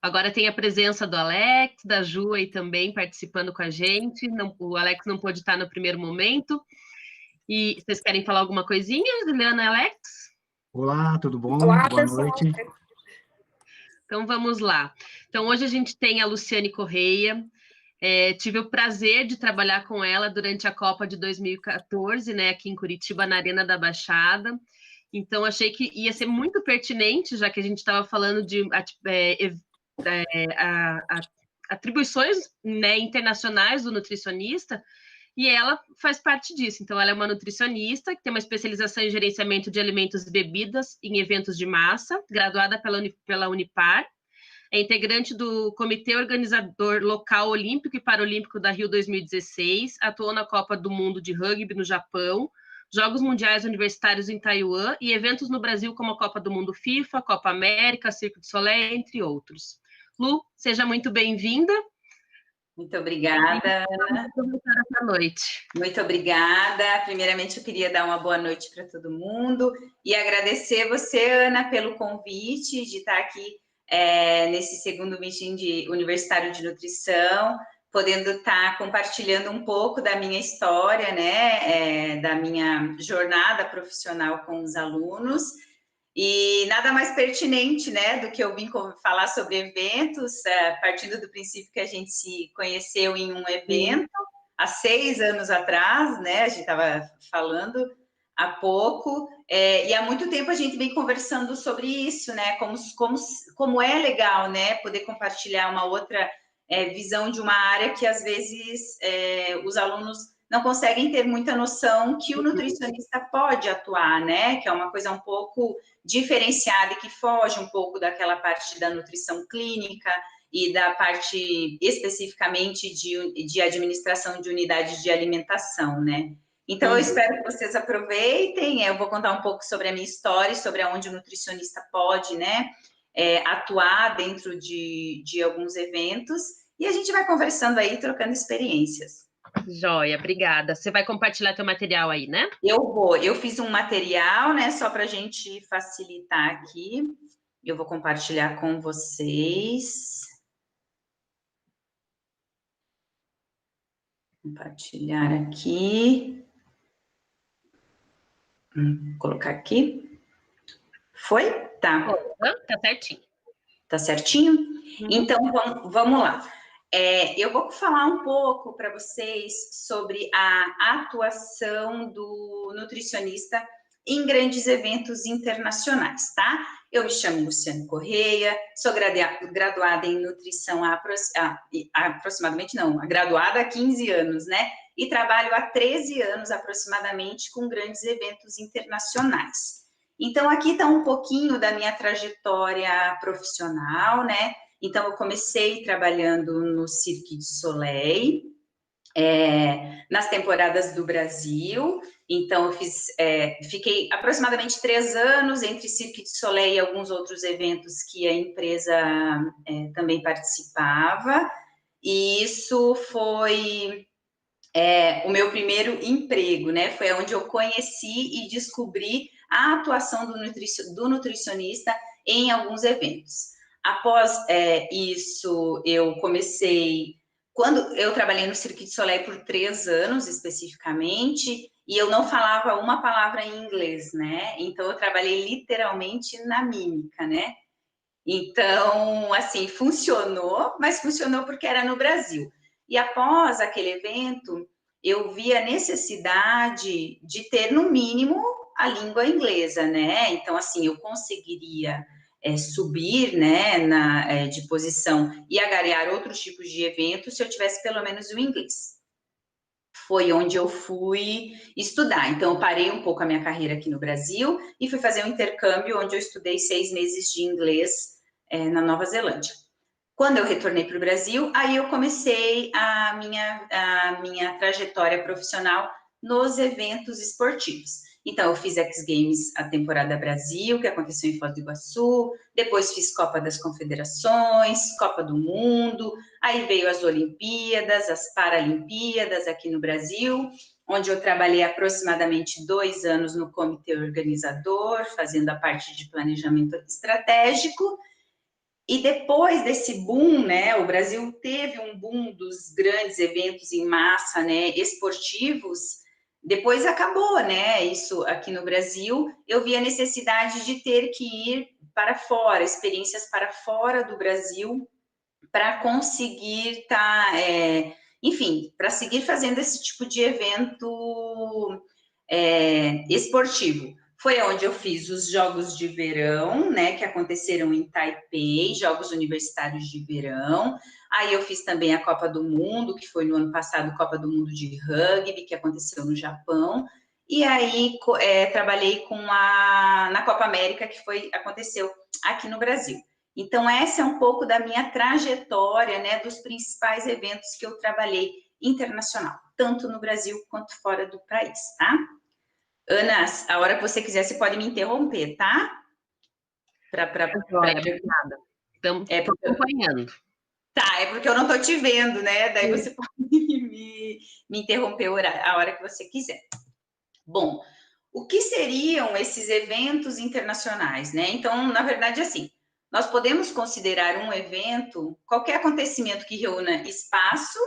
Agora tem a presença do Alex, da Ju aí também participando com a gente. O Alex não pôde estar no primeiro momento. E vocês querem falar alguma coisinha, Juliana e Alex? Olá, tudo bom? Olá, Boa pessoal. noite. Então vamos lá. Então hoje a gente tem a Luciane Correia. Tive o prazer de trabalhar com ela durante a Copa de 2014, né, aqui em Curitiba, na Arena da Baixada. Então achei que ia ser muito pertinente, já que a gente estava falando de atribuições, né, internacionais do nutricionista, e ela faz parte disso. Então, ela é uma nutricionista que tem uma especialização em gerenciamento de alimentos e bebidas em eventos de massa, graduada pela Unipar, é integrante do Comitê Organizador Local Olímpico e Paralímpico da Rio 2016, atuou na Copa do Mundo de Rugby no Japão, Jogos Mundiais Universitários em Taiwan e eventos no Brasil como a Copa do Mundo FIFA, Copa América, Cirque du Soleil, entre outros. Lu, seja muito bem-vinda. Muito obrigada. Boa noite. Muito obrigada. Primeiramente, eu queria dar uma boa noite para todo mundo e agradecer você, Ana, pelo convite de estar aqui nesse segundo meeting universitário de nutrição, podendo estar compartilhando um pouco da minha história, né, da minha jornada profissional com os alunos. E nada mais pertinente, né, do que eu vim falar sobre eventos, partindo do princípio que a gente se conheceu em um evento, há 6 anos atrás, né, a gente estava falando há pouco, e há muito tempo a gente vem conversando sobre isso, né, como é legal, né, poder compartilhar uma outra visão de uma área que, às vezes, os alunos não conseguem ter muita noção que o nutricionista pode atuar, né, que é uma coisa um pouco diferenciada e que foge um pouco daquela parte da nutrição clínica e da parte especificamente de administração de unidades de alimentação, né. Então, eu espero que vocês aproveitem, eu vou contar um pouco sobre a minha história, sobre onde o nutricionista pode, né, atuar dentro de alguns eventos, e a gente vai conversando aí, trocando experiências. Joia, obrigada. Você vai compartilhar teu material aí, né? Eu fiz um material, né, só para a gente facilitar aqui, eu vou compartilhar com vocês. Compartilhar aqui. Vou colocar aqui. Foi? Tá. Tá certinho. Tá certinho? Então, vamos lá. Eu vou falar um pouco para vocês sobre a atuação do nutricionista em grandes eventos internacionais, tá? Eu me chamo Luciane Correia, sou graduada em nutrição graduada há 15 anos, né? E trabalho há 13 anos aproximadamente com grandes eventos internacionais. Então, aqui está um pouquinho da minha trajetória profissional, né? Então, eu comecei trabalhando no Cirque du Soleil, nas temporadas do Brasil. Então, eu fiquei aproximadamente 3 anos entre Cirque du Soleil e alguns outros eventos que a empresa também participava. E isso foi o meu primeiro emprego, né? Foi onde eu conheci e descobri a atuação do nutricionista em alguns eventos. Após isso, eu comecei... Quando eu trabalhei no Cirque du Soleil por 3 anos, especificamente, e eu não falava uma palavra em inglês, né? Então, eu trabalhei literalmente na mímica, né? Então, assim, funcionou, mas funcionou porque era no Brasil. E após aquele evento, eu vi a necessidade de ter, no mínimo, a língua inglesa, né? Então, assim, eu conseguiria subir, né, de posição e agariar outros tipos de eventos se eu tivesse pelo menos o inglês. Foi onde eu fui estudar. Então, eu parei um pouco a minha carreira aqui no Brasil e fui fazer um intercâmbio onde eu estudei 6 meses de inglês na Nova Zelândia. Quando eu retornei para o Brasil, aí eu comecei a minha trajetória profissional nos eventos esportivos. Então, eu fiz X Games, a temporada Brasil, que aconteceu em Foz do Iguaçu, depois fiz Copa das Confederações, Copa do Mundo, aí veio as Olimpíadas, as Paralimpíadas aqui no Brasil, onde eu trabalhei aproximadamente 2 anos no comitê organizador, fazendo a parte de planejamento estratégico, E depois desse boom, né, o Brasil teve um boom dos grandes eventos em massa, né, esportivos. Depois acabou, né, isso aqui no Brasil. Eu vi a necessidade de ter que ir para fora, experiências para fora do Brasil, para conseguir estar, enfim, para seguir fazendo esse tipo de evento esportivo. Foi onde eu fiz os Jogos de Verão, né, que aconteceram em Taipei, Jogos Universitários de Verão. Aí eu fiz também a Copa do Mundo, que foi no ano passado, Copa do Mundo de Rugby, que aconteceu no Japão. E aí trabalhei na Copa América, que aconteceu aqui no Brasil. Então, essa é um pouco da minha trajetória, né, dos principais eventos que eu trabalhei internacional, tanto no Brasil quanto fora do país, tá? Ana, a hora que você quiser, você pode me interromper, tá? Obrigada. Estamos acompanhando. Tá, é porque eu não tô te vendo, né? Daí você pode me interromper a hora que você quiser. Bom, o que seriam esses eventos internacionais, né? Então, na verdade, assim, nós podemos considerar um evento qualquer acontecimento que reúna espaço,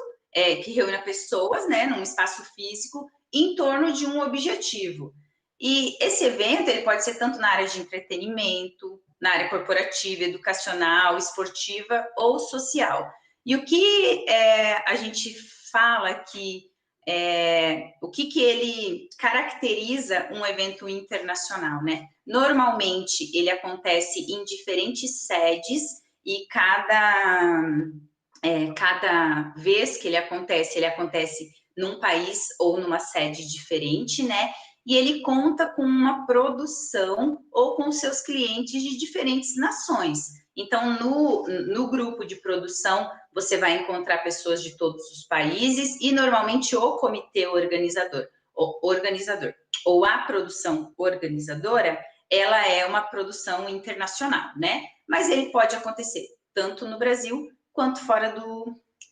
que reúna pessoas, né, num espaço físico, em torno de um objetivo. E esse evento, ele pode ser tanto na área de entretenimento, na área corporativa, educacional, esportiva ou social. E o que a gente fala que o que ele caracteriza um evento internacional, né? Normalmente, ele acontece em diferentes sedes e cada vez que ele acontece num país ou numa sede diferente, né? E ele conta com uma produção ou com seus clientes de diferentes nações. Então, no grupo de produção, você vai encontrar pessoas de todos os países e, normalmente, o comitê organizador, ou a produção organizadora, ela é uma produção internacional, né? Mas ele pode acontecer tanto no Brasil quanto fora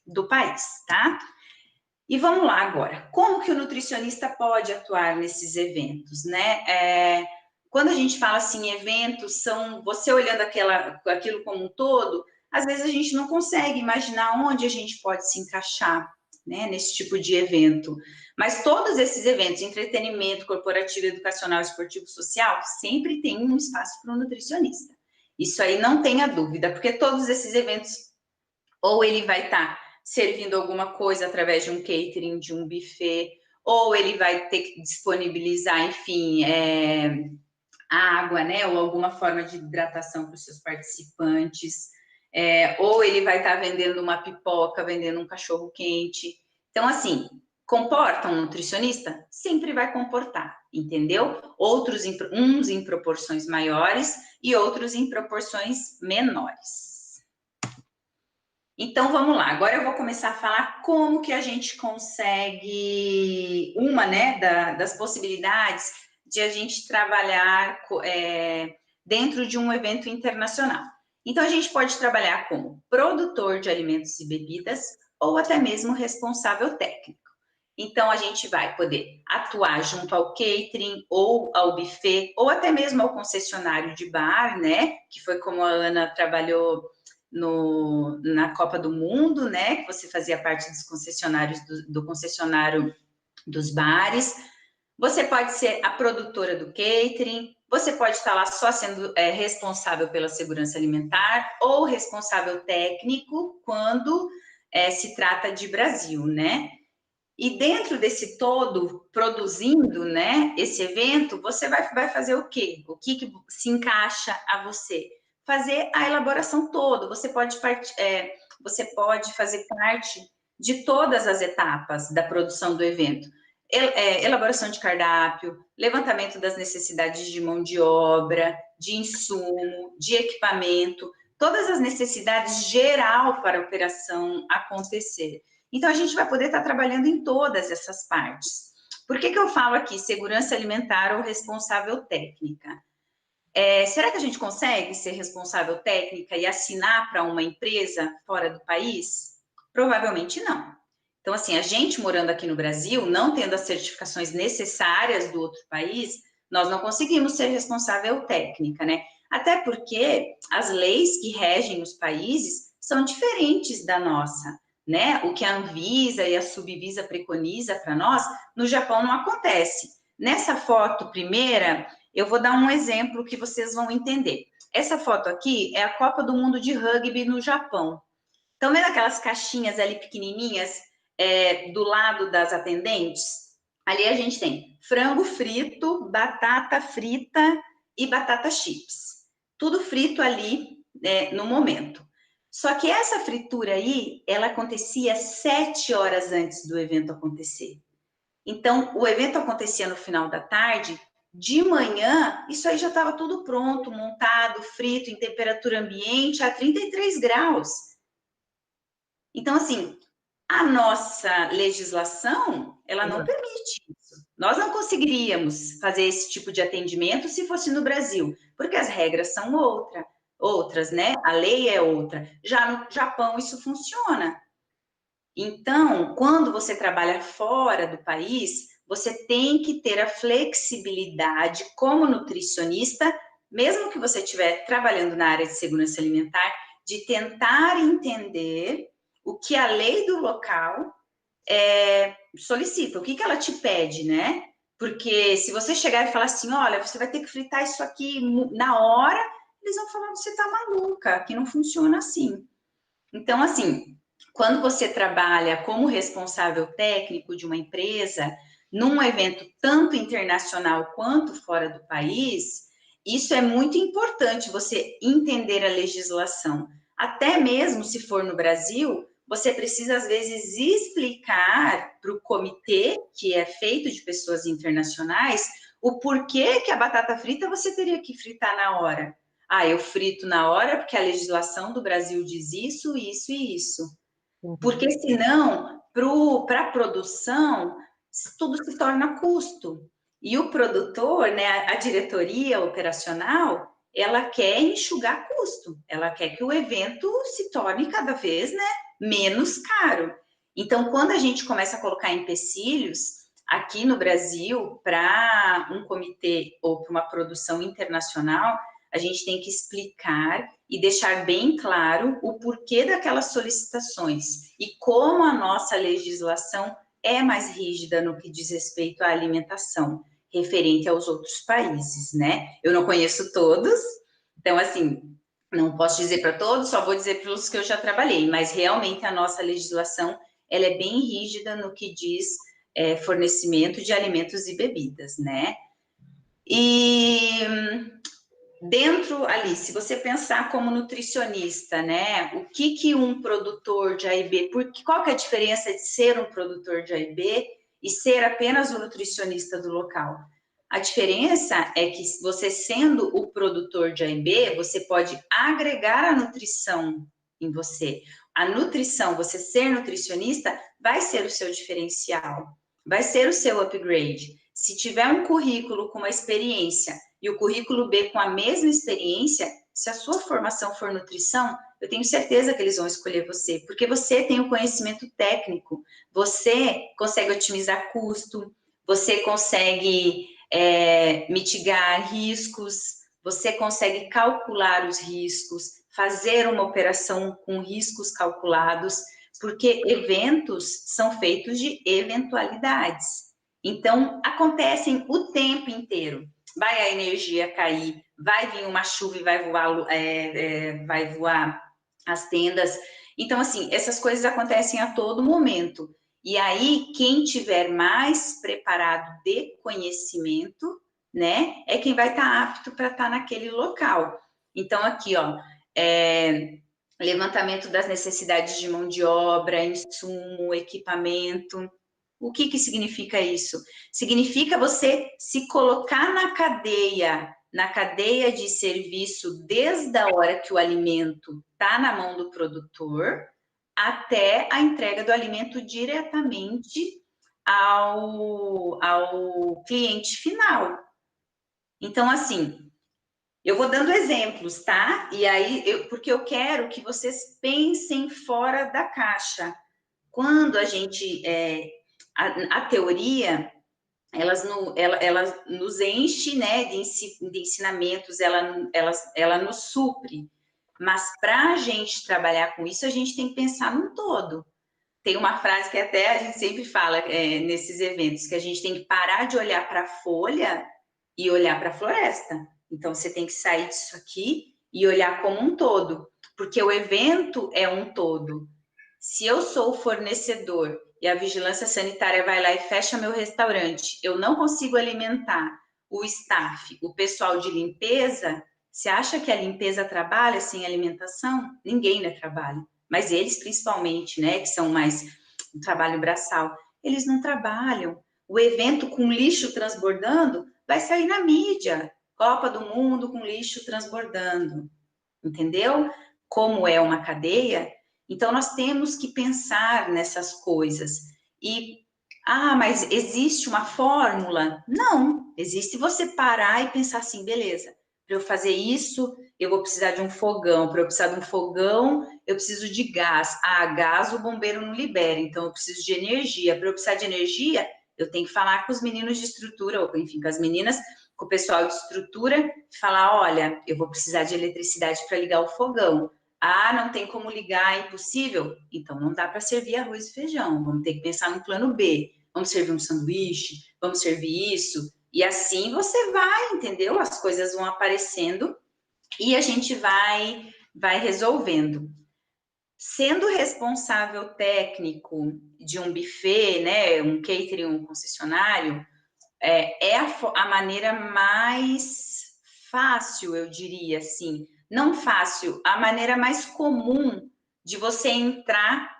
do país, tá? E vamos lá agora. Como que o nutricionista pode atuar nesses eventos, né? Quando a gente fala assim, eventos são você olhando aquilo como um todo, às vezes a gente não consegue imaginar onde a gente pode se encaixar, né, nesse tipo de evento. Mas todos esses eventos, entretenimento, corporativo, educacional, esportivo, social, sempre tem um espaço para o nutricionista. Isso aí não tenha dúvida, porque todos esses eventos, ou ele vai estar servindo alguma coisa através de um catering, de um buffet, ou ele vai ter que disponibilizar, enfim, água, né, ou alguma forma de hidratação para os seus participantes, ou ele vai estar vendendo uma pipoca, vendendo um cachorro quente. Então, assim, comporta um nutricionista? Sempre vai comportar, entendeu? Uns em proporções maiores e outros em proporções menores. Então, vamos lá. Agora eu vou começar a falar como que a gente consegue, né, das possibilidades de a gente trabalhar dentro de um evento internacional. Então, a gente pode trabalhar como produtor de alimentos e bebidas ou até mesmo responsável técnico. Então, a gente vai poder atuar junto ao catering ou ao buffet ou até mesmo ao concessionário de bar, né, que foi como a Ana trabalhou na Copa do Mundo, né, que você fazia parte dos concessionários, do concessionário dos bares. Você pode ser a produtora do catering, você pode estar lá só sendo responsável pela segurança alimentar ou responsável técnico quando se trata de Brasil, né? E dentro desse todo, produzindo, né, esse evento, você vai fazer o quê? O que se encaixa a você? Fazer a elaboração toda. Você pode fazer parte de todas as etapas da produção do evento. Elaboração de cardápio, levantamento das necessidades de mão de obra, de insumo, de equipamento, todas as necessidades geral para a operação acontecer. Então, a gente vai poder estar trabalhando em todas essas partes. Por que eu falo aqui segurança alimentar ou responsável técnica? Será que a gente consegue ser responsável técnica e assinar para uma empresa fora do país? Provavelmente não. Então, assim, a gente morando aqui no Brasil, não tendo as certificações necessárias do outro país, nós não conseguimos ser responsável técnica, né? Até porque as leis que regem os países são diferentes da nossa, né? O que a Anvisa e a Subvisa preconiza para nós, no Japão não acontece. Nessa foto primeira, eu vou dar um exemplo que vocês vão entender. Essa foto aqui é a Copa do Mundo de Rugby no Japão. Estão vendo aquelas caixinhas ali pequenininhas do lado das atendentes? Ali a gente tem frango frito, batata frita e batata chips. Tudo frito ali no momento. Só que essa fritura aí, ela acontecia 7 horas antes do evento acontecer. Então, o evento acontecia no final da tarde, de manhã, isso aí já estava tudo pronto, montado, frito, em temperatura ambiente, a 33 graus. Então, assim, a nossa legislação, ela não permite isso. Nós não conseguiríamos fazer esse tipo de atendimento se fosse no Brasil, porque as regras são outras, né? A lei é outra. Já no Japão, isso funciona. Então, quando você trabalha fora do país, você tem que ter a flexibilidade como nutricionista, mesmo que você estiver trabalhando na área de segurança alimentar, de tentar entender o que a lei do local solicita, o que ela te pede, né? Porque se você chegar e falar assim, olha, você vai ter que fritar isso aqui na hora, eles vão falar, você tá maluca, que não funciona assim. Então, assim, quando você trabalha como responsável técnico de uma empresa, num evento tanto internacional quanto fora do país, isso é muito importante, você entender a legislação. Até mesmo se for no Brasil, você precisa, às vezes, explicar para o comitê, que é feito de pessoas internacionais, o porquê que a batata frita você teria que fritar na hora. Ah, eu frito na hora porque a legislação do Brasil diz isso, isso e isso. Porque senão, para a produção, tudo se torna custo. E o produtor, né, a diretoria operacional, ela quer enxugar custo. Ela quer que o evento se torne cada vez, né, menos caro. Então, quando a gente começa a colocar empecilhos aqui no Brasil para um comitê ou para uma produção internacional, a gente tem que explicar e deixar bem claro o porquê daquelas solicitações e como a nossa legislação é mais rígida no que diz respeito à alimentação, referente aos outros países, né? Eu não conheço todos, então, assim, não posso dizer para todos, só vou dizer para os que eu já trabalhei, mas realmente a nossa legislação, ela é bem rígida no que diz fornecimento de alimentos e bebidas, né? E dentro ali, se você pensar como nutricionista, né, o que um produtor de A e B, qual que é a diferença de ser um produtor de A e B e ser apenas o nutricionista do local? A diferença é que você sendo o produtor de A e B, você pode agregar a nutrição em você. A nutrição, você ser nutricionista, vai ser o seu diferencial, vai ser o seu upgrade. Se tiver um currículo com uma experiência e o currículo B com a mesma experiência, se a sua formação for nutrição, eu tenho certeza que eles vão escolher você, porque você tem o conhecimento técnico, você consegue otimizar custo, você consegue mitigar riscos, você consegue calcular os riscos, fazer uma operação com riscos calculados, porque eventos são feitos de eventualidades. Então, acontecem o tempo inteiro. Vai a energia cair, vai vir uma chuva e vai voar as tendas. Então, assim, essas coisas acontecem a todo momento. E aí, quem tiver mais preparado de conhecimento, né, é quem vai estar apto para estar naquele local. Então, aqui, ó, levantamento das necessidades de mão de obra, insumo, equipamento. O que significa isso? Significa você se colocar na cadeia de serviço desde a hora que o alimento está na mão do produtor até a entrega do alimento diretamente ao cliente final. Então, assim, eu vou dando exemplos, tá? E aí, porque eu quero que vocês pensem fora da caixa. Quando a gente... a teoria, ela nos enche, né, de ensinamentos, ela nos supre. Mas para a gente trabalhar com isso, a gente tem que pensar num todo. Tem uma frase que até a gente sempre fala nesses eventos, que a gente tem que parar de olhar para a folha e olhar para a floresta. Então, você tem que sair disso aqui e olhar como um todo, porque o evento é um todo. Se eu sou o fornecedor e a vigilância sanitária vai lá e fecha meu restaurante, eu não consigo alimentar o staff, o pessoal de limpeza, você acha que a limpeza trabalha sem alimentação? Ninguém, né, trabalha. Mas eles, principalmente, né, que são mais um trabalho braçal, eles não trabalham. O evento com lixo transbordando vai sair na mídia. Copa do Mundo com lixo transbordando. Entendeu? Como é uma cadeia. Então, nós temos que pensar nessas coisas. Mas existe uma fórmula? Não. Existe você parar e pensar assim, beleza, para eu fazer isso, eu vou precisar de um fogão. Para eu precisar de um fogão, eu preciso de gás. Gás o bombeiro não libera, então eu preciso de energia. Para eu precisar de energia, eu tenho que falar com os meninos de estrutura, ou enfim, com as meninas, com o pessoal de estrutura, falar, olha, eu vou precisar de eletricidade para ligar o fogão. Não tem como ligar, é impossível? Então não dá para servir arroz e feijão, vamos ter que pensar no plano B. Vamos servir um sanduíche, vamos servir isso. E assim você vai, entendeu? As coisas vão aparecendo e a gente vai resolvendo. Sendo responsável técnico de um buffet, né, um catering, um concessionário, é a maneira mais fácil, eu diria assim. Não fácil, a maneira mais comum de você entrar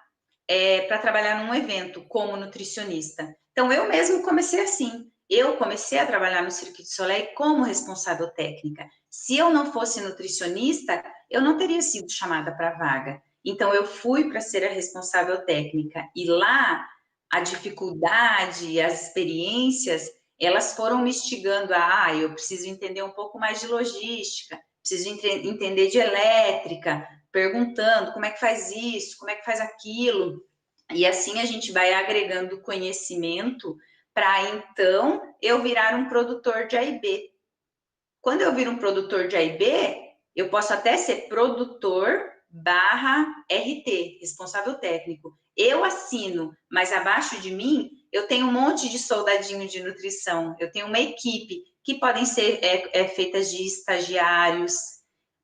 para trabalhar num evento como nutricionista. Então, eu mesmo comecei assim. Eu comecei a trabalhar no Cirque du Soleil como responsável técnica. Se eu não fosse nutricionista, eu não teria sido chamada para a vaga. Então, eu fui para ser a responsável técnica. E lá, a dificuldade, as experiências, elas foram me instigando eu preciso entender um pouco mais de logística, preciso entender de elétrica, perguntando como é que faz isso, como é que faz aquilo. E assim a gente vai agregando conhecimento para então eu virar um produtor de A e B. Quando eu viro um produtor de A e B, eu posso até ser produtor /RT, responsável técnico. Eu assino, mas abaixo de mim eu tenho um monte de soldadinho de nutrição. Eu tenho uma equipe que podem ser feitas de estagiários,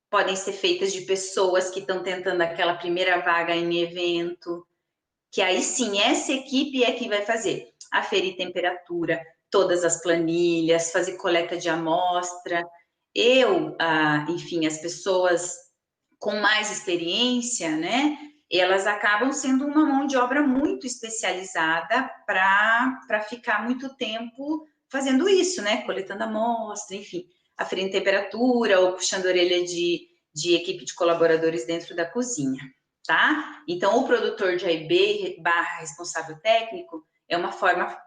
podem ser feitas de pessoas que estão tentando aquela primeira vaga em evento, que aí sim, essa equipe é que vai fazer aferir temperatura, todas as planilhas, fazer coleta de amostra. Enfim, as pessoas com mais experiência, né, elas acabam sendo uma mão de obra muito especializada para ficar muito tempo fazendo isso, né, coletando amostra, enfim, aferindo temperatura ou puxando a orelha de equipe de colaboradores dentro da cozinha, tá? Então, o produtor de A&B / responsável técnico é uma forma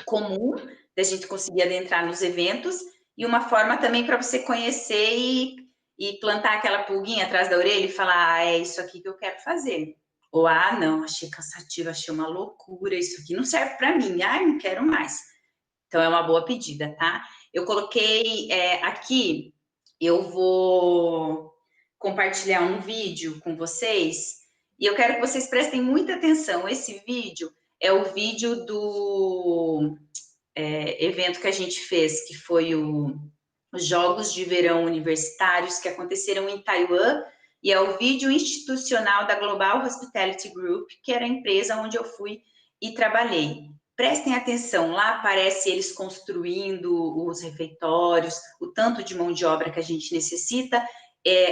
comum da gente conseguir adentrar nos eventos e uma forma também para você conhecer e plantar aquela pulguinha atrás da orelha e falar, é isso aqui que eu quero fazer. Ou, não, achei cansativo, achei uma loucura, isso aqui não serve para mim, não quero mais. Então, é uma boa pedida, tá? Eu coloquei aqui, eu vou compartilhar um vídeo com vocês e eu quero que vocês prestem muita atenção. Esse vídeo é o vídeo do evento que a gente fez, que foi os Jogos de Verão Universitários, que aconteceram em Taiwan, e é o vídeo institucional da Global Hospitality Group, que era a empresa onde eu fui e trabalhei. Prestem atenção, lá aparece eles construindo os refeitórios, o tanto de mão de obra que a gente necessita.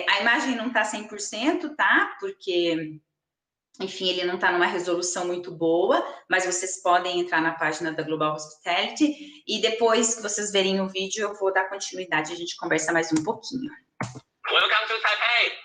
A imagem não está 100%, tá? Porque, enfim, ele não está numa resolução muito boa, mas vocês podem entrar na página da Global Hospitality e depois que vocês verem o vídeo, eu vou dar continuidade, a gente conversa mais um pouquinho. Welcome to Taipei!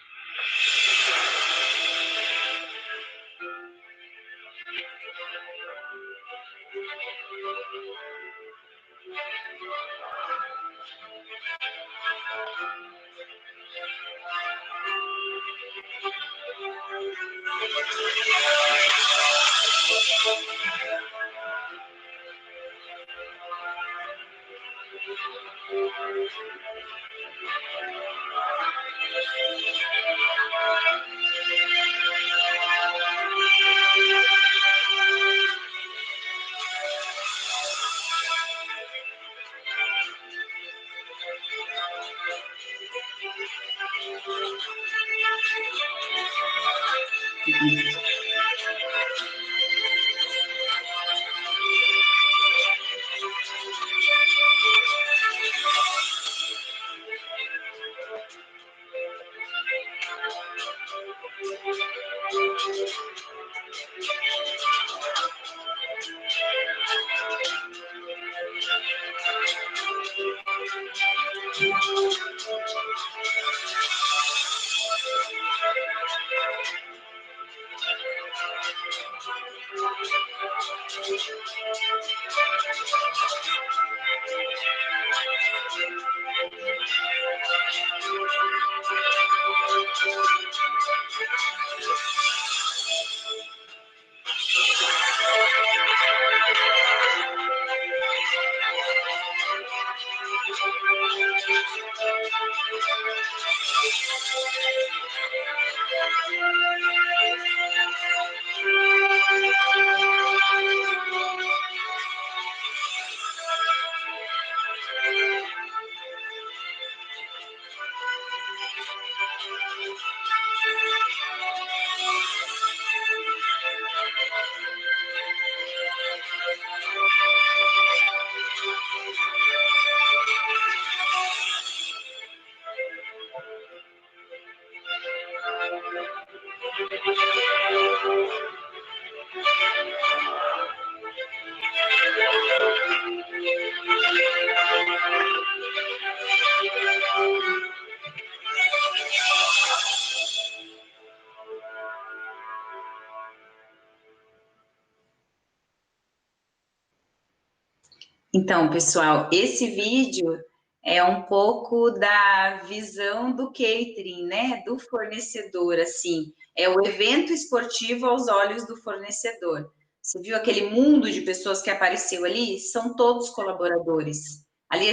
Então, pessoal, esse vídeo é um pouco da visão do catering, né, do fornecedor, assim, é o evento esportivo aos olhos do fornecedor. Você viu aquele mundo de pessoas que apareceu ali? São todos colaboradores. Ali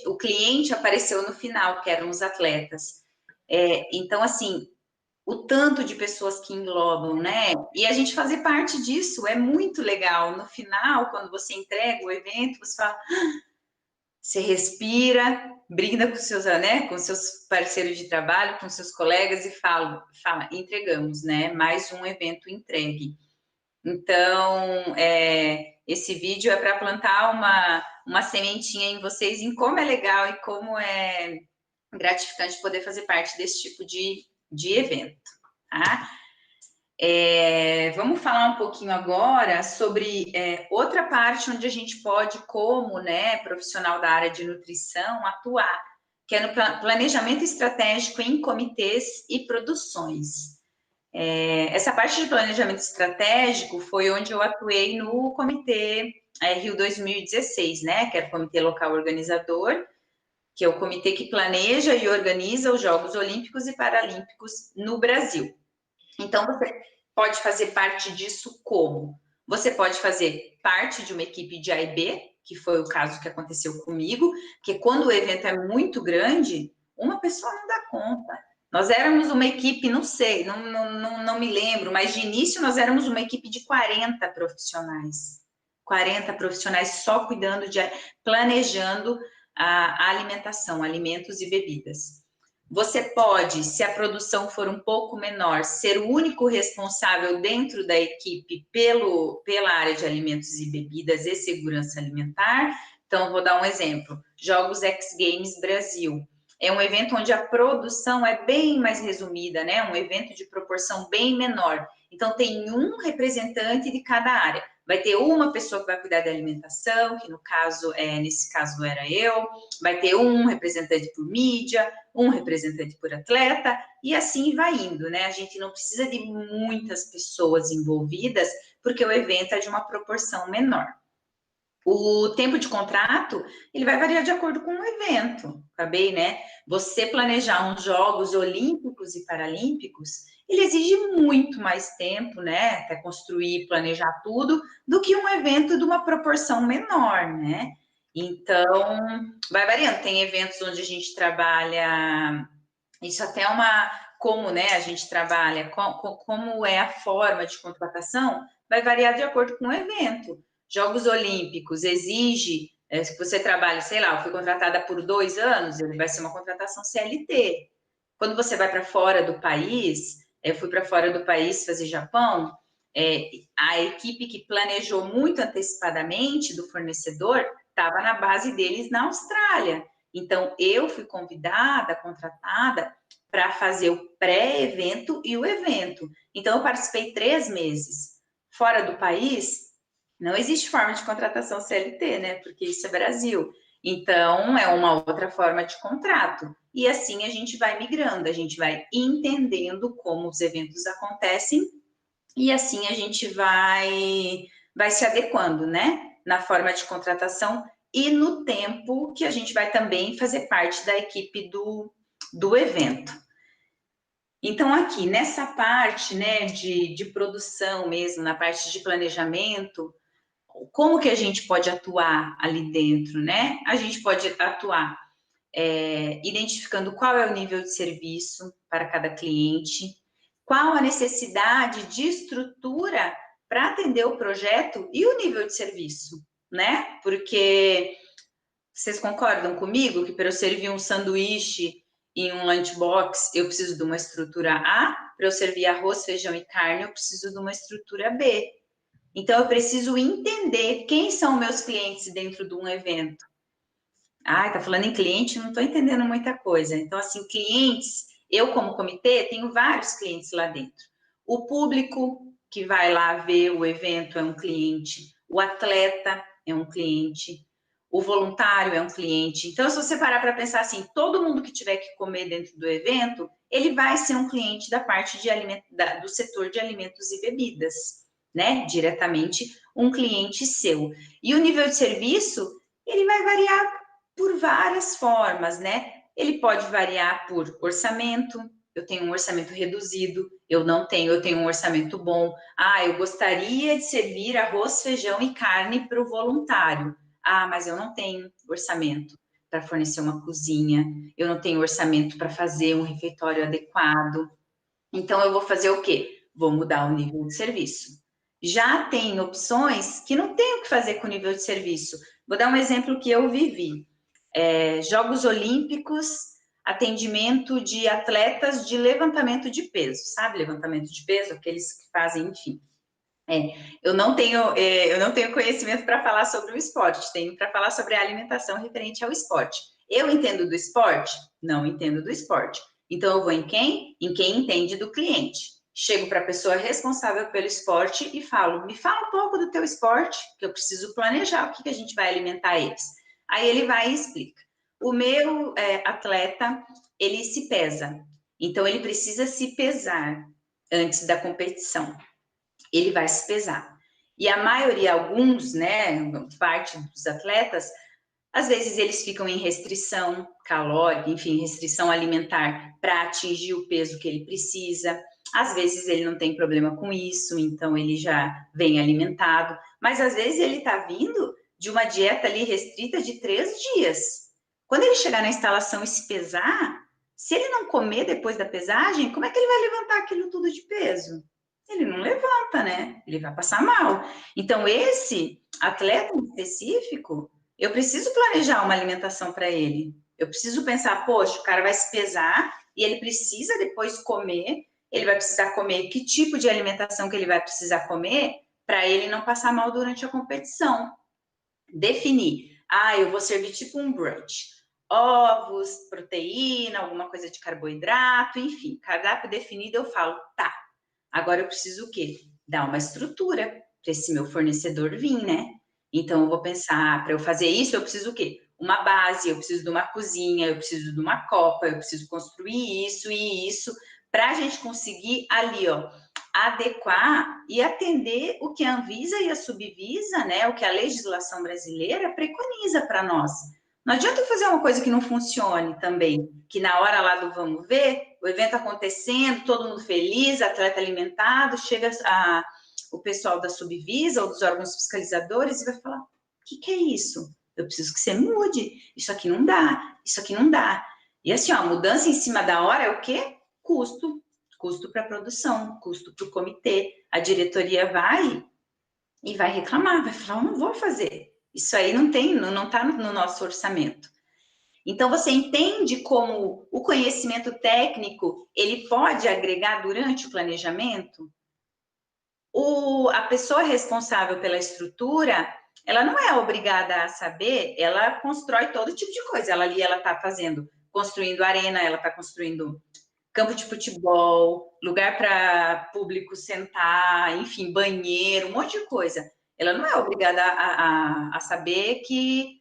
o cliente apareceu no final, que eram os atletas. Então, assim, o tanto de pessoas que englobam, né? E a gente fazer parte disso é muito legal. No final, quando você entrega o evento, você fala, você respira, brinda com seus, né, com seus parceiros de trabalho, com seus colegas e fala, entregamos, né? Mais um evento entregue. Então, esse vídeo é para plantar uma sementinha em vocês, em como é legal e como é gratificante poder fazer parte desse tipo de evento, tá? Vamos falar um pouquinho agora sobre outra parte onde a gente pode, como, né, profissional da área de nutrição, atuar, que é no planejamento estratégico em comitês e produções. Essa parte de planejamento estratégico foi onde eu atuei no comitê Rio 2016, né, que era o Comitê Local Organizador, que é o comitê que planeja e organiza os Jogos Olímpicos e Paralímpicos no Brasil. Então, você pode fazer parte disso como? Você pode fazer parte de uma equipe de A e B, que foi o caso que aconteceu comigo, porque quando o evento é muito grande, uma pessoa não dá conta. Nós éramos uma equipe, não sei, não me lembro, mas de início nós éramos uma equipe de 40 profissionais. 40 profissionais só cuidando planejando a alimentação, alimentos e bebidas. Você pode, se a produção for um pouco menor, ser o único responsável dentro da equipe pela área de alimentos e bebidas e segurança alimentar. Então, vou dar um exemplo. Jogos X Games Brasil. É um evento onde a produção é bem mais resumida, né? Um evento de proporção bem menor. Então, tem um representante de cada área. Vai ter uma pessoa que vai cuidar da alimentação, que no caso, nesse caso era eu. Vai ter um representante por mídia, um representante por atleta, e assim vai indo, né? A gente não precisa de muitas pessoas envolvidas, porque o evento é de uma proporção menor. O tempo de contrato, ele vai variar de acordo com o evento, acabei, né? Você planejar uns Jogos Olímpicos e Paralímpicos, ele exige muito mais tempo, né? Até construir, planejar tudo, do que um evento de uma proporção menor, né? Então, vai variando. Tem eventos onde a gente trabalha, isso até é como, né, a gente trabalha, como é a forma de contratação, vai variar de acordo com o evento. Jogos Olímpicos exige que você trabalhe, sei lá, eu fui contratada por 2 anos, vai ser uma contratação CLT. Quando você vai para fora do país, eu fui para fora do país fazer Japão, a equipe que planejou muito antecipadamente do fornecedor estava na base deles na Austrália. Então, eu fui convidada, contratada, para fazer o pré-evento e o evento. Então, eu participei 3 meses. Fora do país, não existe forma de contratação CLT, né? Porque isso é Brasil. Então, é uma outra forma de contrato. E assim a gente vai migrando, a gente vai entendendo como os eventos acontecem e assim a gente vai se adequando, né? Na forma de contratação e no tempo que a gente vai também fazer parte da equipe do evento. Então, aqui, nessa parte, né, de produção mesmo, na parte de planejamento, como que a gente pode atuar ali dentro, né? A gente pode atuar identificando qual é o nível de serviço para cada cliente, qual a necessidade de estrutura para atender o projeto e o nível de serviço, né? Porque vocês concordam comigo que para eu servir um sanduíche em um lunchbox, eu preciso de uma estrutura A, para eu servir arroz, feijão e carne, eu preciso de uma estrutura B. Então, eu preciso entender quem são meus clientes dentro de um evento. Ah, tá falando em cliente, não estou entendendo muita coisa. Então, assim, clientes, eu como comitê, tenho vários clientes lá dentro. O público que vai lá ver o evento é um cliente, o atleta é um cliente, o voluntário é um cliente. Então, se você parar para pensar assim, todo mundo que tiver que comer dentro do evento, ele vai ser um cliente da parte de do setor de alimentos e bebidas, né? Diretamente um cliente seu. E o nível de serviço, ele vai variar por várias formas, né? Ele pode variar por orçamento. Eu tenho um orçamento reduzido, eu tenho um orçamento bom. Ah, eu gostaria de servir arroz, feijão e carne para o voluntário. Ah, mas eu não tenho orçamento para fornecer uma cozinha, eu não tenho orçamento para fazer um refeitório adequado. Então, eu vou fazer o quê? Vou mudar o nível de serviço. Já tem opções que não tem o que fazer com o nível de serviço. Vou dar um exemplo que eu vivi. Jogos Olímpicos, atendimento de atletas de levantamento de peso, sabe? Levantamento de peso, aqueles que fazem, enfim. Eu não tenho conhecimento para falar sobre o esporte, tenho para falar sobre a alimentação referente ao esporte. Eu entendo do esporte? Não entendo do esporte. Então, eu vou em quem? Em quem entende do cliente. Chego para a pessoa responsável pelo esporte e falo, me fala um pouco do teu esporte, que eu preciso planejar o que a gente vai alimentar eles. Aí ele vai e explica. O meu atleta, ele se pesa. Então, ele precisa se pesar antes da competição. Ele vai se pesar. E a maioria, alguns, né, parte dos atletas, às vezes eles ficam em restrição calórica, enfim, restrição alimentar para atingir o peso que ele precisa. Às vezes ele não tem problema com isso, então ele já vem alimentado. Mas às vezes ele está vindo de uma dieta ali restrita de 3 dias. Quando ele chegar na instalação e se pesar, se ele não comer depois da pesagem, como é que ele vai levantar aquilo tudo de peso? Ele não levanta, né? Ele vai passar mal. Então, esse atleta em específico, eu preciso planejar uma alimentação para ele. Eu preciso pensar, poxa, o cara vai se pesar e ele precisa depois comer. Ele vai precisar comer que tipo de alimentação que ele vai precisar comer para ele não passar mal durante a competição. Definir. Eu vou servir tipo um brunch. Ovos, proteína, alguma coisa de carboidrato, enfim. Cardápio definido, eu falo, tá. Agora eu preciso o quê? Dar uma estrutura para esse meu fornecedor vir, né? Então eu vou pensar, para eu fazer isso, eu preciso o quê? Uma base, eu preciso de uma cozinha, eu preciso de uma copa, eu preciso construir isso e isso, para a gente conseguir ali, ó, adequar e atender o que a Anvisa e a Subvisa, né, o que a legislação brasileira preconiza para nós. Não adianta fazer uma coisa que não funcione também, que na hora lá do vamos ver, o evento acontecendo, todo mundo feliz, atleta alimentado, chega o pessoal da Subvisa ou dos órgãos fiscalizadores e vai falar, o que é isso? eu preciso que você mude, isso aqui não dá, isso aqui não dá. E assim, ó, mudança em cima da hora é o quê? Custo para a produção, custo para o comitê. A diretoria vai e vai reclamar, vai falar, eu não vou fazer. Isso aí não está no nosso orçamento. Então, você entende como o conhecimento técnico, ele pode agregar durante o planejamento? A pessoa responsável pela estrutura, ela não é obrigada a saber, ela constrói todo tipo de coisa. Ela ali, ela está construindo arena, ela está construindo campo de futebol, lugar para público sentar, enfim, banheiro, um monte de coisa. Ela não é obrigada a saber que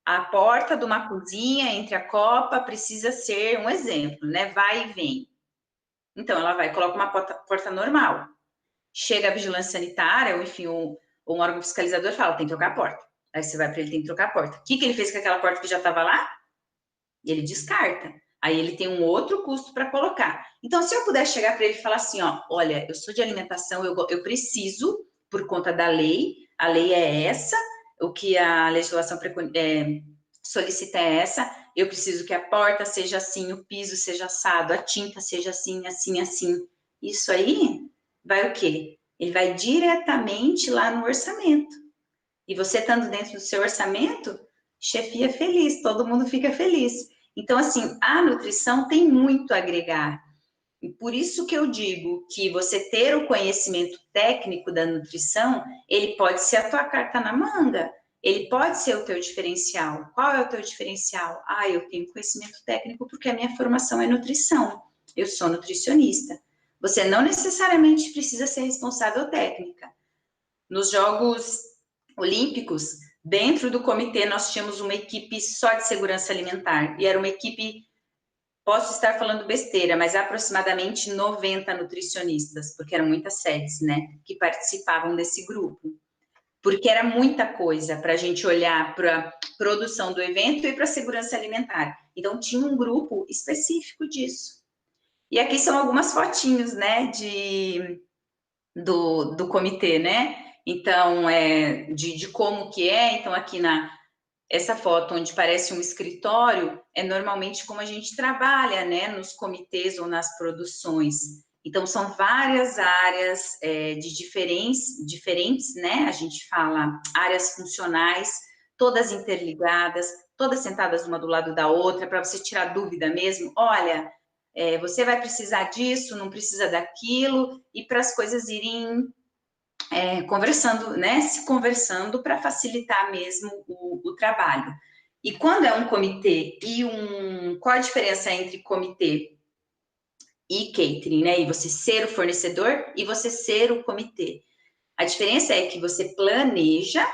a porta de uma cozinha entre a copa precisa ser um exemplo, né? Vai e vem. Então, ela vai, coloca uma porta normal. Chega a vigilância sanitária, ou enfim, um órgão fiscalizador fala, tem que trocar a porta. Aí você vai para ele, tem que trocar a porta. O que ele fez com aquela porta que já estava lá? Ele descarta. Aí ele tem um outro custo para colocar. Então, se eu puder chegar para ele e falar assim, ó, olha, eu sou de alimentação, eu preciso, por conta da lei, a lei é essa, o que a legislação solicita é essa, eu preciso que a porta seja assim, o piso seja assado, a tinta seja assim, assim, assim. Isso aí vai o quê? Ele vai diretamente lá no orçamento. E você estando dentro do seu orçamento, chefia feliz, todo mundo fica feliz. Então, assim, a nutrição tem muito a agregar. E por isso que eu digo que você ter o conhecimento técnico da nutrição, ele pode ser a tua carta na manga, ele pode ser o teu diferencial. Qual é o teu diferencial? Ah, eu tenho conhecimento técnico porque a minha formação é nutrição. Eu sou nutricionista. Você não necessariamente precisa ser responsável técnica. Nos Jogos Olímpicos, dentro do comitê, nós tínhamos uma equipe só de segurança alimentar. E era uma equipe, posso estar falando besteira, mas aproximadamente 90 nutricionistas, porque eram muitas sedes, né, que participavam desse grupo. Porque era muita coisa para a gente olhar para a produção do evento e para a segurança alimentar. Então, tinha um grupo específico disso. E aqui são algumas fotinhos, né, do comitê, né? Então, de como que é. Então, aqui essa foto onde parece um escritório, é normalmente como a gente trabalha, né? Nos comitês ou nas produções. Então, são várias áreas de diferentes, né? A gente fala áreas funcionais, todas interligadas, todas sentadas uma do lado da outra, para você tirar dúvida mesmo. Olha, você vai precisar disso, não precisa daquilo, e para as coisas irem conversando, né? Se conversando para facilitar mesmo o trabalho. E quando é um comitê qual a diferença entre comitê e catering, né? E você ser o fornecedor e você ser o comitê. A diferença é que você planeja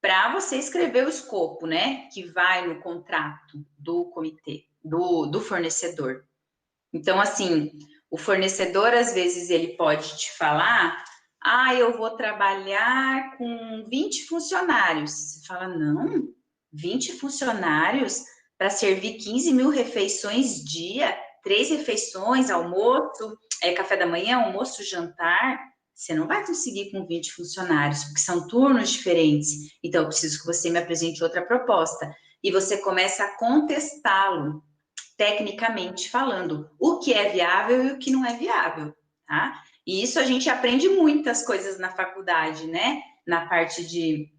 para você escrever o escopo, né? Que vai no contrato do comitê, do fornecedor. Então, assim, o fornecedor, às vezes, ele pode te falar, eu vou trabalhar com 20 funcionários. Você fala, não, 20 funcionários para servir 15 mil refeições dia, 3 refeições, almoço, café da manhã, almoço, jantar. Você não vai conseguir com 20 funcionários, porque são turnos diferentes. Então, eu preciso que você me apresente outra proposta. E você começa a contestá-lo, tecnicamente falando, o que é viável e o que não é viável, tá? E isso a gente aprende muitas coisas na faculdade, né? Na parte de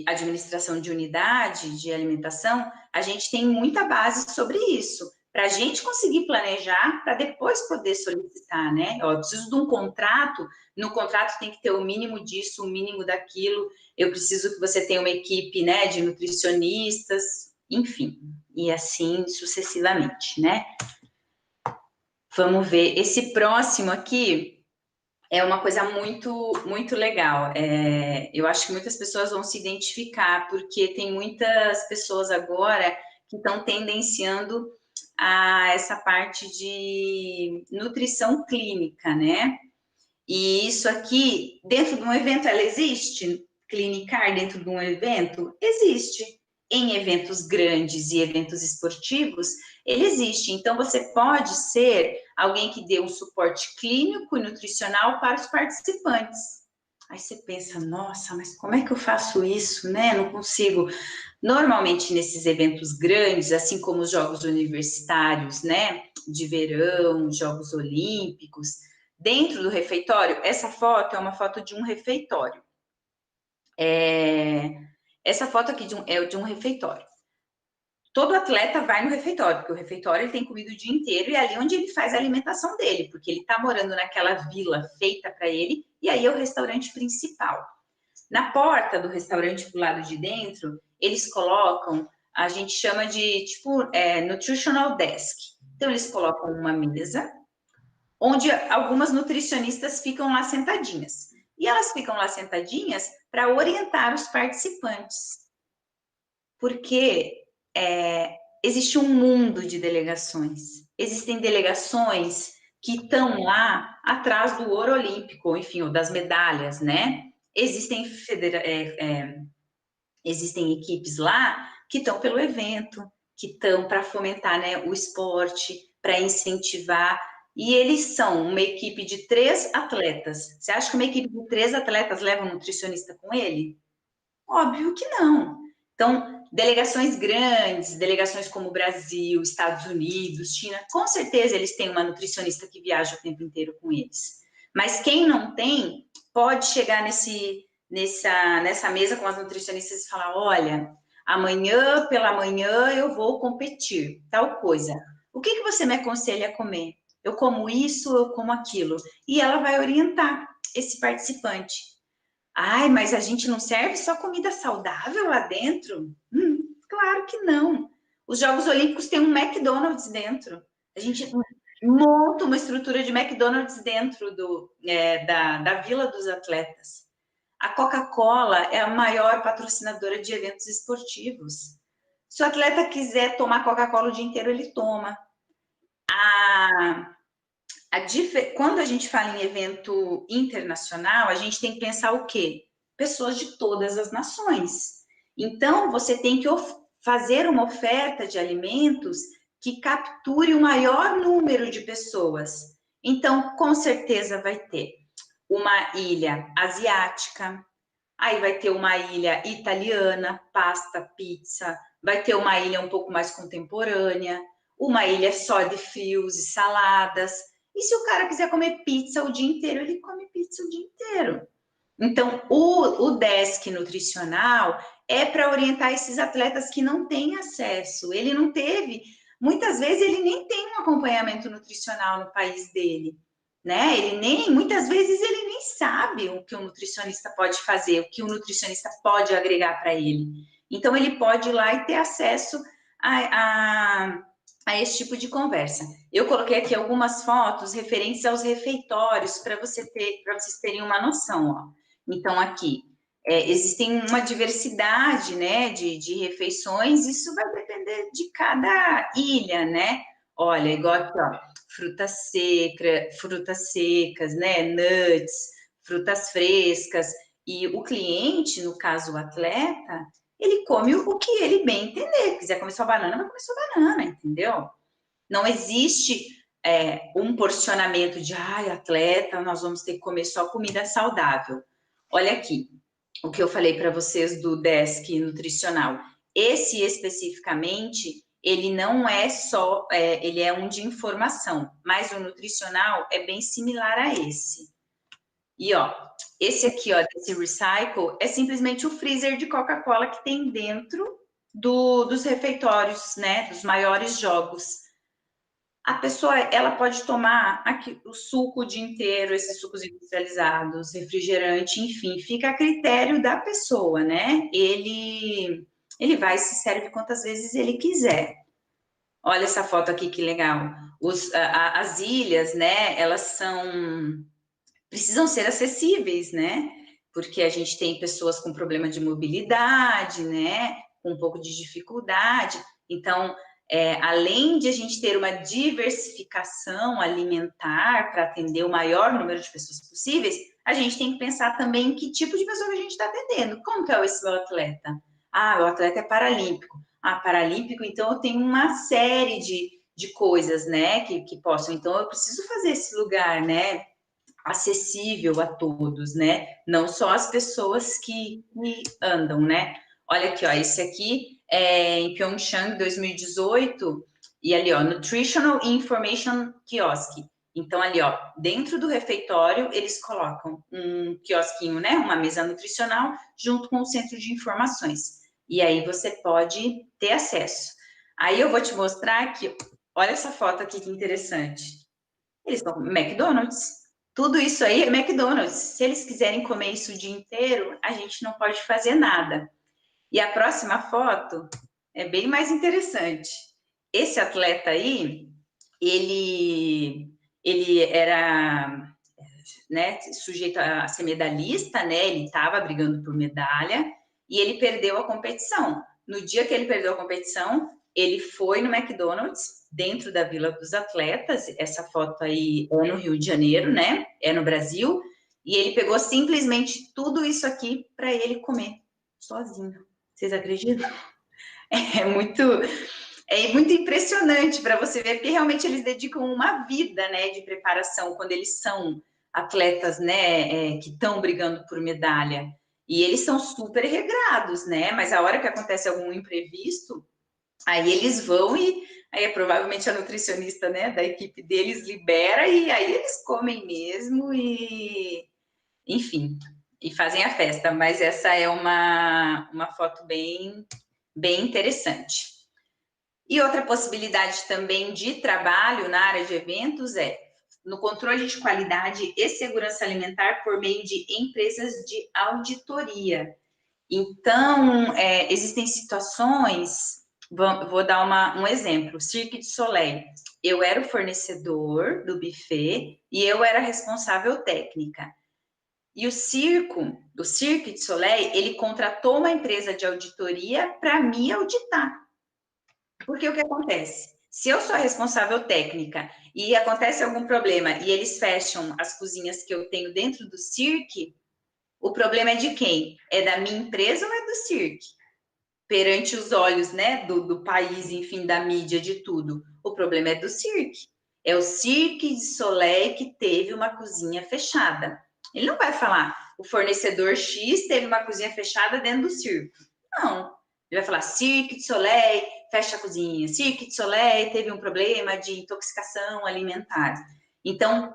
administração de unidade, de alimentação, a gente tem muita base sobre isso, para a gente conseguir planejar, para depois poder solicitar, né? Eu preciso de um contrato, no contrato tem que ter o mínimo disso, o mínimo daquilo, eu preciso que você tenha uma equipe, né, de nutricionistas, enfim, e assim sucessivamente, né? Vamos ver, esse próximo aqui é uma coisa muito, muito legal. Eu acho que muitas pessoas vão se identificar, porque tem muitas pessoas agora que estão tendenciando a essa parte de nutrição clínica, né? E isso aqui, dentro de um evento, ela existe? Clinicar dentro de um evento? Existe. Em eventos grandes e eventos esportivos, ele existe. Então, você pode ser alguém que dê um suporte clínico e nutricional para os participantes. Aí você pensa, nossa, mas como é que eu faço isso, né? Não consigo. Normalmente, nesses eventos grandes, assim como os Jogos Universitários, né? De verão, Jogos Olímpicos, dentro do refeitório, essa foto é uma foto de um refeitório. Essa foto aqui é de um refeitório. Todo atleta vai no refeitório, porque o refeitório ele tem comida o dia inteiro e é ali onde ele faz a alimentação dele, porque ele está morando naquela vila feita para ele, e aí é o restaurante principal. Na porta do restaurante do lado de dentro, eles colocam, a gente chama de, tipo, nutritional desk. Então, eles colocam uma mesa, onde algumas nutricionistas ficam lá sentadinhas. E elas ficam lá sentadinhas para orientar os participantes. Porque existe um mundo de delegações. Existem delegações que estão lá atrás do ouro olímpico, enfim, ou das medalhas, né? Existem equipes lá que estão pelo evento, que estão para fomentar, né, o esporte, para incentivar, e eles são uma equipe de 3 atletas. Você acha que uma equipe de 3 atletas leva um nutricionista com ele? Óbvio que não. Então, delegações grandes, delegações como Brasil, Estados Unidos, China, com certeza eles têm uma nutricionista que viaja o tempo inteiro com eles. Mas quem não tem, pode chegar nessa mesa com as nutricionistas e falar, olha, amanhã pela manhã eu vou competir, tal coisa. O que você me aconselha a comer? Eu como isso, eu como aquilo. E ela vai orientar esse participante. Ai, mas a gente não serve só comida saudável lá dentro? Claro que não. Os Jogos Olímpicos têm um McDonald's dentro. A gente monta uma estrutura de McDonald's dentro da Vila dos Atletas. A Coca-Cola é a maior patrocinadora de eventos esportivos. Se o atleta quiser tomar Coca-Cola o dia inteiro, ele toma. Quando a gente fala em evento internacional, a gente tem que pensar o quê? Pessoas de todas as nações. Então, você tem que fazer uma oferta de alimentos que capture o maior número de pessoas. Então, com certeza vai ter uma ilha asiática, aí vai ter uma ilha italiana, pasta, pizza, vai ter uma ilha um pouco mais contemporânea, uma ilha só de frios e saladas. E se o cara quiser comer pizza o dia inteiro, ele come pizza o dia inteiro. Então, o desk nutricional é para orientar esses atletas que não têm acesso. Ele não teve, muitas vezes ele nem tem um acompanhamento nutricional no país dele, né? Muitas vezes ele nem sabe o que o nutricionista pode fazer, o que o nutricionista pode agregar para ele. Então, ele pode ir lá e ter acesso a esse tipo de conversa. Eu coloquei aqui algumas fotos referentes aos refeitórios para vocês terem uma noção, ó. Então, aqui, existem uma diversidade, né, de refeições, isso vai depender de cada ilha, né? Olha, igual aqui, ó, frutas secas, né, nuts, frutas frescas, e o cliente, no caso o atleta, ele come o que ele bem entender. Se quiser comer só banana, vai comer só banana, entendeu? Não existe um porcionamento de, atleta, nós vamos ter que comer só comida saudável. Olha aqui, o que eu falei para vocês do desk nutricional. Esse especificamente, ele não é só, ele é um de informação, mas o nutricional é bem similar a esse. E, ó, esse aqui, ó, desse recycle, é simplesmente o freezer de Coca-Cola que tem dentro dos refeitórios, né, dos maiores jogos. A pessoa, ela pode tomar aqui o suco o dia inteiro, esses sucos industrializados, refrigerante, enfim, fica a critério da pessoa, né? Ele vai e se serve quantas vezes ele quiser. Olha essa foto aqui, que legal. As ilhas, né, elas precisam ser acessíveis, né? Porque a gente tem pessoas com problema de mobilidade, né? Com um pouco de dificuldade. Então, além de a gente ter uma diversificação alimentar para atender o maior número de pessoas possíveis, a gente tem que pensar também em que tipo de pessoa que a gente está atendendo. Como que é esse atleta? O atleta é paralímpico. Paralímpico, então eu tenho uma série de coisas, né, que possam. Então, eu preciso fazer esse lugar, né, acessível a todos, né? Não só as pessoas que andam, né? Olha aqui, ó, esse aqui é em Pyeongchang, 2018, e ali, ó, Nutritional Information Kiosk. Então, ali, ó, dentro do refeitório, eles colocam um quiosquinho, né? Uma mesa nutricional, junto com o centro de informações. E aí você pode ter acesso. Aí eu vou te mostrar aqui, olha essa foto aqui que interessante. Eles estão no McDonald's. Tudo isso aí é McDonald's. Se eles quiserem comer isso o dia inteiro, a gente não pode fazer nada. E a próxima foto é bem mais interessante. Esse atleta aí, ele era, né, sujeito a ser medalhista, né? Ele estava brigando por medalha e ele perdeu a competição. No dia que ele perdeu a competição, ele foi no McDonald's, dentro da Vila dos Atletas. Essa foto aí é no Rio de Janeiro, né? É no Brasil. E ele pegou simplesmente tudo isso aqui para ele comer sozinho. Vocês acreditam? É muito impressionante para você ver, porque realmente eles dedicam uma vida, né, de preparação quando eles são atletas, né, que estão brigando por medalha. E eles são super regrados, né? Mas a hora que acontece algum imprevisto, aí eles vão e aí provavelmente a nutricionista, né, da equipe deles libera e aí eles comem mesmo e, enfim, e fazem a festa. Mas essa é uma foto bem interessante. E outra possibilidade também de trabalho na área de eventos é no controle de qualidade e segurança alimentar por meio de empresas de auditoria. Então, existem situações, vou dar um exemplo, Cirque du Soleil. Eu era o fornecedor do buffet e eu era responsável técnica. E o Cirque du Soleil, ele contratou uma empresa de auditoria para me auditar. Porque o que acontece? Se eu sou a responsável técnica e acontece algum problema e eles fecham as cozinhas que eu tenho dentro do cirque, o problema é de quem? É da minha empresa ou é do cirque? Perante os olhos, né, do país, enfim, da mídia, de tudo. O problema é do cirque. É o Cirque du Soleil que teve uma cozinha fechada. Ele não vai falar, o fornecedor X teve uma cozinha fechada dentro do circo. Não. Ele vai falar, Cirque du Soleil fecha a cozinha. Cirque du Soleil teve um problema de intoxicação alimentar. Então,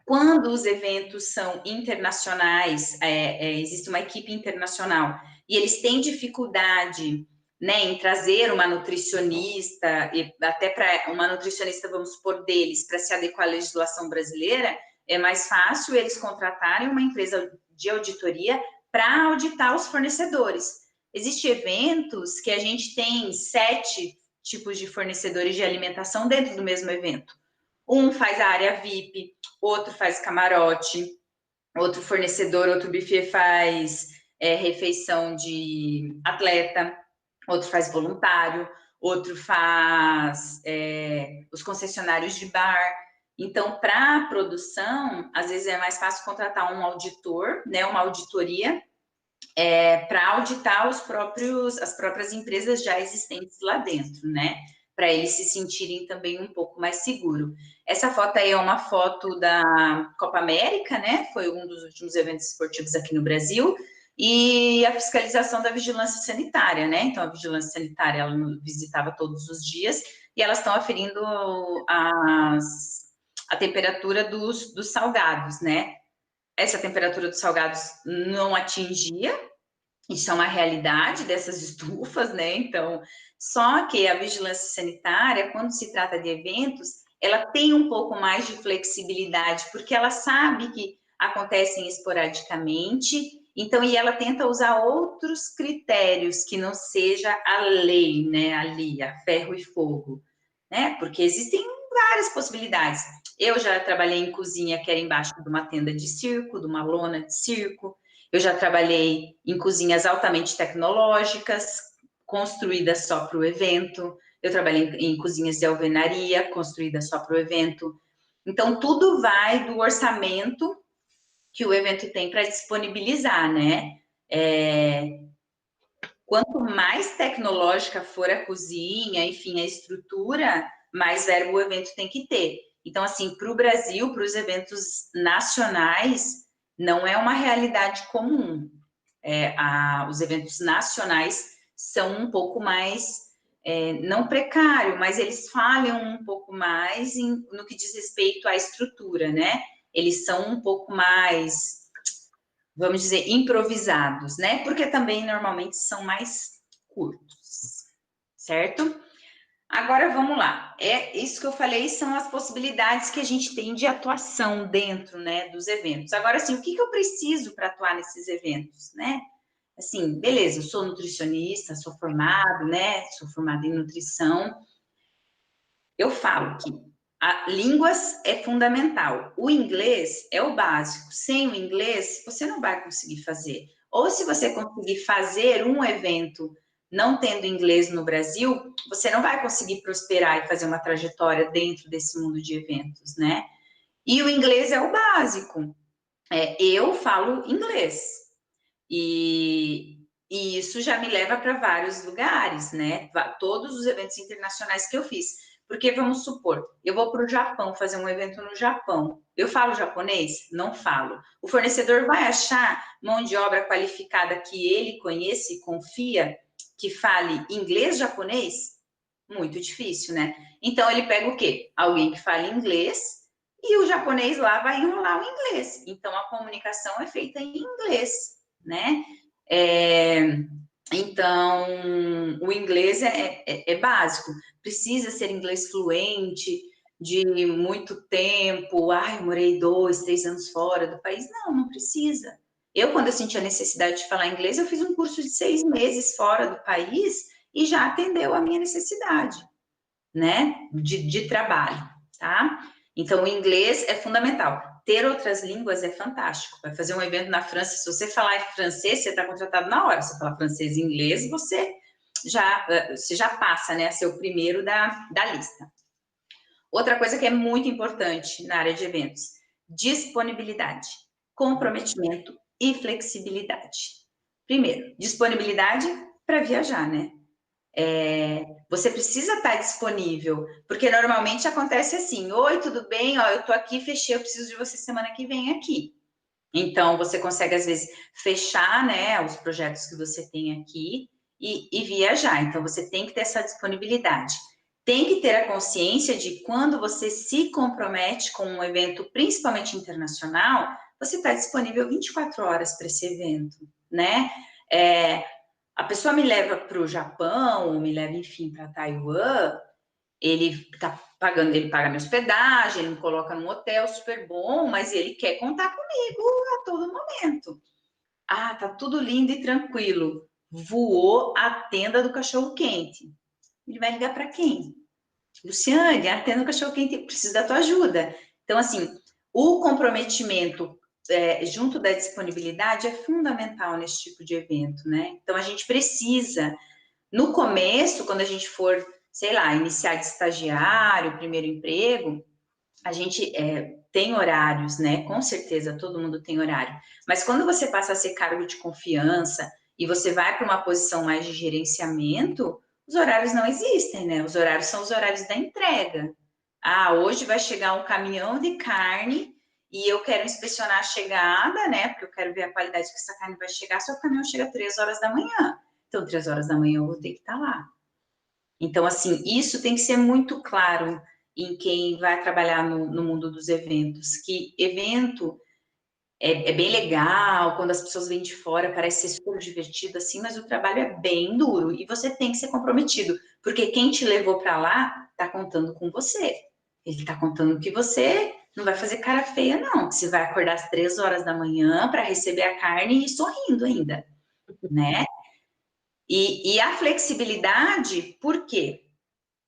quando os eventos são internacionais, existe uma equipe internacional, e eles têm dificuldade, né, em trazer uma nutricionista, e até para uma nutricionista, vamos supor, deles, para se adequar à legislação brasileira, é mais fácil eles contratarem uma empresa de auditoria para auditar os fornecedores. Existem eventos que a gente tem 7 tipos de fornecedores de alimentação dentro do mesmo evento. Um faz a área VIP, outro faz camarote, outro fornecedor, outro buffet faz refeição de atleta, outro faz voluntário, outro faz os concessionários de bar. Então, para a produção, às vezes é mais fácil contratar um auditor, né, uma auditoria, para auditar as próprias empresas já existentes lá dentro, né? Para eles se sentirem também um pouco mais seguros. Essa foto aí é uma foto da Copa América, né? Foi um dos últimos eventos esportivos aqui no Brasil, e a fiscalização da vigilância sanitária, né? Então, a vigilância sanitária, ela nos visitava todos os dias, e elas estão aferindo a temperatura dos salgados, né? Essa temperatura dos salgados não atingia, isso é uma realidade dessas estufas, né? Então, só que a vigilância sanitária, quando se trata de eventos, ela tem um pouco mais de flexibilidade, porque ela sabe que acontecem esporadicamente, então, e ela tenta usar outros critérios que não seja a lei, né? Ali, a ferro e fogo, né? Porque existem várias possibilidades. Eu já trabalhei em cozinha que era embaixo de uma tenda de circo, de uma lona de circo. Eu já trabalhei em cozinhas altamente tecnológicas, construídas só para o evento. Eu trabalhei em cozinhas de alvenaria, construídas só para o evento. Então, tudo vai do orçamento que o evento tem para disponibilizar, né? Quanto mais tecnológica for a cozinha, enfim, a estrutura, mais verba o evento tem que ter. Então, assim, para o Brasil, para os eventos nacionais, não é uma realidade comum. Os eventos nacionais são um pouco mais, não precário, mas eles falham um pouco mais no que diz respeito à estrutura, né? Eles são um pouco mais, vamos dizer, improvisados, né? Porque também normalmente são mais curtos, certo? Agora vamos lá. Isso que eu falei são as possibilidades que a gente tem de atuação dentro, né, dos eventos. Agora, assim, o que eu preciso para atuar nesses eventos, né? Assim, beleza, eu sou nutricionista, sou formado, né? Sou formada em nutrição. Eu falo que línguas é fundamental. O inglês é o básico. Sem o inglês, você não vai conseguir fazer. Ou se você conseguir fazer um evento não tendo inglês no Brasil, você não vai conseguir prosperar e fazer uma trajetória dentro desse mundo de eventos, né? E o inglês é o básico. Eu falo inglês. E isso já me leva para vários lugares, né? Todos os eventos internacionais que eu fiz. Porque, vamos supor, eu vou para o Japão fazer um evento no Japão. Eu falo japonês? Não falo. O fornecedor vai achar mão de obra qualificada que ele conhece e confia, que fale inglês, japonês? Muito difícil, né? Então, ele pega o quê? Alguém que fale inglês e o japonês lá vai enrolar o inglês. Então, a comunicação é feita em inglês, né? Então, o inglês é básico. Precisa ser inglês fluente, de muito tempo. Eu morei 2, 3 anos fora do país. Não precisa. Quando eu senti a necessidade de falar inglês, eu fiz um curso de 6 meses fora do país e já atendeu a minha necessidade, né, de trabalho, tá? Então, o inglês é fundamental. Ter outras línguas é fantástico. Vai fazer um evento na França, se você falar francês, você está contratado na hora. Se você falar francês e inglês, você já passa, né, a ser o primeiro da lista. Outra coisa que é muito importante na área de eventos, disponibilidade, comprometimento e flexibilidade. Primeiro, disponibilidade para viajar, né? Você precisa estar disponível, porque normalmente acontece assim: oi, tudo bem? Eu tô aqui, fechei, eu preciso de você semana que vem aqui. Então, você consegue, às vezes, fechar, né, os projetos que você tem aqui e viajar. Então, você tem que ter essa disponibilidade. Tem que ter a consciência de quando você se compromete com um evento, principalmente internacional, você está disponível 24 horas para esse evento, né? A pessoa me leva para o Japão, ou me leva, enfim, para Taiwan, ele paga minha hospedagem, ele me coloca num hotel super bom, mas ele quer contar comigo a todo momento. Tá tudo lindo e tranquilo. Voou a tenda do cachorro-quente. Ele vai ligar para quem? Luciane, a tenda do cachorro-quente, preciso da tua ajuda. Então, assim, o comprometimento junto da disponibilidade é fundamental nesse tipo de evento, né? Então, a gente precisa, no começo, quando a gente for, sei lá, iniciar de estagiário, primeiro emprego, a gente tem horários, né? Com certeza, todo mundo tem horário. Mas quando você passa a ser cargo de confiança e você vai para uma posição mais de gerenciamento, os horários não existem, né? Os horários são os horários da entrega. Hoje vai chegar um caminhão de carne e eu quero inspecionar a chegada, né? Porque eu quero ver a qualidade que essa carne vai chegar, só que o caminhão chega 3 horas da manhã. Então, 3 horas da manhã eu vou ter que estar lá. Então, assim, isso tem que ser muito claro em quem vai trabalhar no mundo dos eventos, que evento é bem legal, quando as pessoas vêm de fora, parece ser super divertido, assim, mas o trabalho é bem duro, e você tem que ser comprometido, porque quem te levou para lá está contando com você. Ele está contando que você não vai fazer cara feia, não, que você vai acordar às 3 horas da manhã para receber a carne e sorrindo ainda, né? E a flexibilidade, por quê?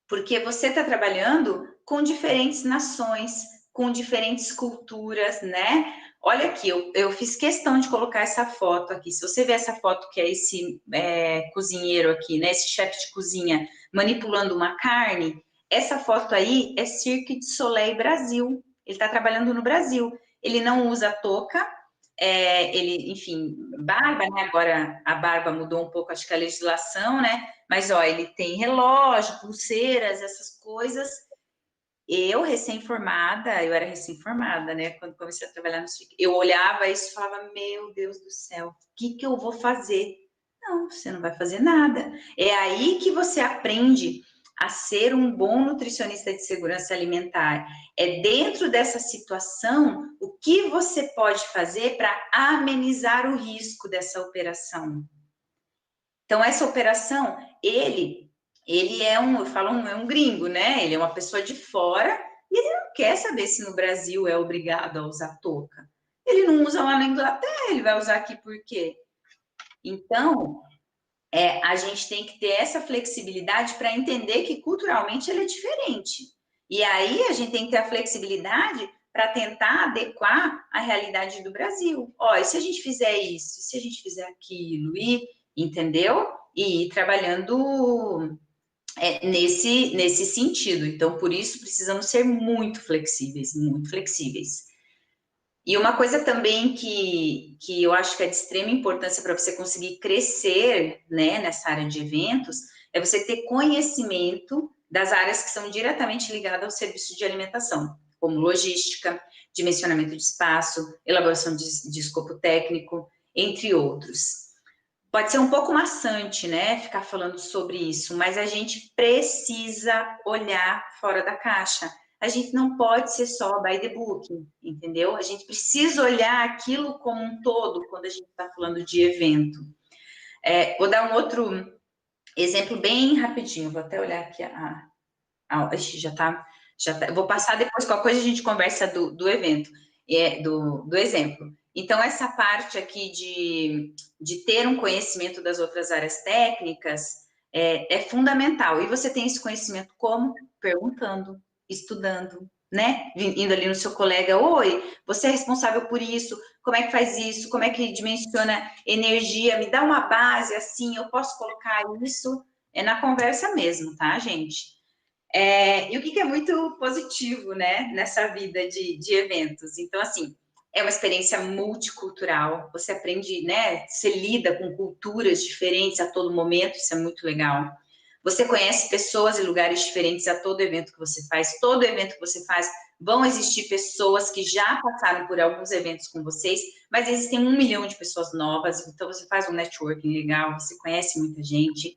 Porque você está trabalhando com diferentes nações, com diferentes culturas, né? Olha aqui, eu fiz questão de colocar essa foto aqui. Se você ver essa foto que é esse cozinheiro aqui, né? Esse chefe de cozinha manipulando uma carne, essa foto aí é Cirque du Soleil Brasil. Ele está trabalhando no Brasil. Ele não usa touca, ele, enfim, barba, né? Agora a barba mudou um pouco, acho que a legislação, né? Mas, ele tem relógio, pulseiras, essas coisas. eu recém-formada, eu era recém-formada, né? Quando comecei a trabalhar no SIC, eu olhava isso e falava, meu Deus do céu, o que eu vou fazer? Não, você não vai fazer nada. É aí que você aprende a ser um bom nutricionista de segurança alimentar. É dentro dessa situação, o que você pode fazer para amenizar o risco dessa operação. Então, essa operação, ele é um, eu falo, é um gringo, né? Ele é uma pessoa de fora e ele não quer saber se no Brasil é obrigado a usar touca. Ele não usa lá na Inglaterra, ele vai usar aqui por quê? Então, a gente tem que ter essa flexibilidade para entender que culturalmente ele é diferente. E aí a gente tem que ter a flexibilidade para tentar adequar a realidade do Brasil. Ó, e se a gente fizer isso? E se a gente fizer aquilo? E, entendeu? E ir trabalhando nesse sentido. Então, por isso, precisamos ser muito flexíveis, muito flexíveis. E uma coisa também que eu acho que é de extrema importância para você conseguir crescer, né, nessa área de eventos, é você ter conhecimento das áreas que são diretamente ligadas ao serviço de alimentação, como logística, dimensionamento de espaço, elaboração de escopo técnico, entre outros. Pode ser um pouco maçante, né, ficar falando sobre isso, mas a gente precisa olhar fora da caixa. A gente não pode ser só by the book, entendeu? A gente precisa olhar aquilo como um todo quando a gente está falando de evento. Vou dar um outro exemplo bem rapidinho, vou até olhar aqui já tá, vou passar depois, qualquer coisa a gente conversa do evento, do exemplo. Então, essa parte aqui de ter um conhecimento das outras áreas técnicas é fundamental. E você tem esse conhecimento como? Perguntando, estudando, né? Indo ali no seu colega, oi, você é responsável por isso, como é que faz isso, como é que dimensiona energia, me dá uma base assim, eu posso colocar isso na conversa mesmo, tá, gente? E o que é muito positivo, né, nessa vida de eventos? Então, assim, é uma experiência multicultural, você aprende, né, você lida com culturas diferentes a todo momento, isso é muito legal. Você conhece pessoas e lugares diferentes a todo evento que você faz, todo evento que você faz, vão existir pessoas que já passaram por alguns eventos com vocês, mas existem 1 milhão de pessoas novas, então você faz um networking legal, você conhece muita gente.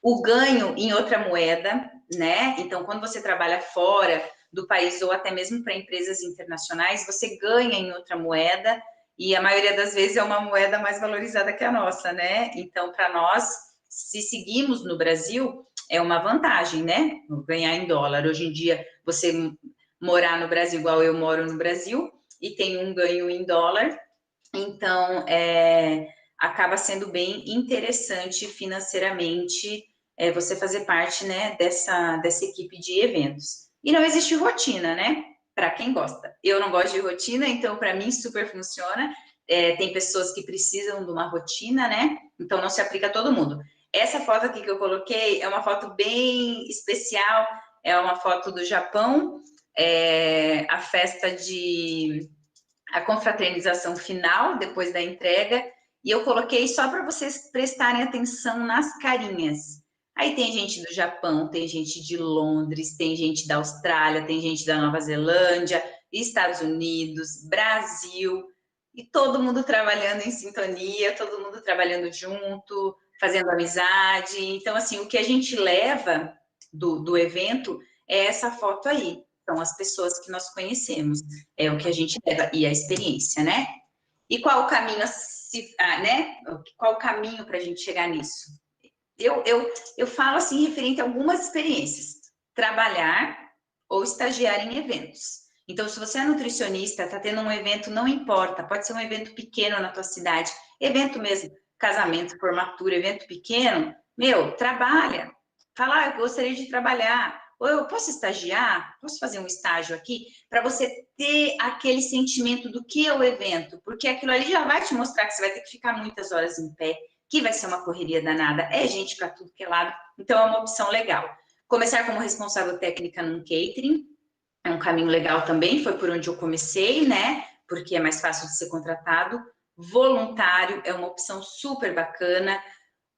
O ganho em outra moeda, né? Então, quando você trabalha fora do país ou até mesmo para empresas internacionais, você ganha em outra moeda e a maioria das vezes é uma moeda mais valorizada que a nossa, né? Então, para nós, se seguimos no Brasil, é uma vantagem, né? Ganhar em dólar. Hoje em dia, você morar no Brasil igual eu moro no Brasil e tem um ganho em dólar, então, acaba sendo bem interessante financeiramente você fazer parte, né, dessa equipe de eventos. E não existe rotina, né? Para quem gosta. Eu não gosto de rotina, então para mim super funciona. Tem pessoas que precisam de uma rotina, né? Então não se aplica a todo mundo. Essa foto aqui que eu coloquei é uma foto bem especial, é uma foto do Japão, a festa a confraternização final, depois da entrega, e eu coloquei só para vocês prestarem atenção nas carinhas. Aí tem gente do Japão, tem gente de Londres, tem gente da Austrália, tem gente da Nova Zelândia, Estados Unidos, Brasil, e todo mundo trabalhando em sintonia, todo mundo trabalhando junto, fazendo amizade. Então, assim, o que a gente leva do evento é essa foto aí. São as pessoas que nós conhecemos, é o que a gente leva, e a experiência, né? E qual o caminho, né? Qual o caminho para a gente chegar nisso? Eu falo assim, referente a algumas experiências. Trabalhar ou estagiar em eventos. Então, se você é nutricionista, está tendo um evento, não importa, pode ser um evento pequeno na tua cidade, evento mesmo, casamento, formatura, evento pequeno, trabalha. Fala, eu gostaria de trabalhar. Ou eu posso estagiar? Posso fazer um estágio aqui? Para você ter aquele sentimento do que é o evento, porque aquilo ali já vai te mostrar que você vai ter que ficar muitas horas em pé, que vai ser uma correria danada, é gente para tudo que é lado, então é uma opção legal. Começar como responsável técnica num catering, é um caminho legal também, foi por onde eu comecei, né, porque é mais fácil de ser contratado. Voluntário é uma opção super bacana.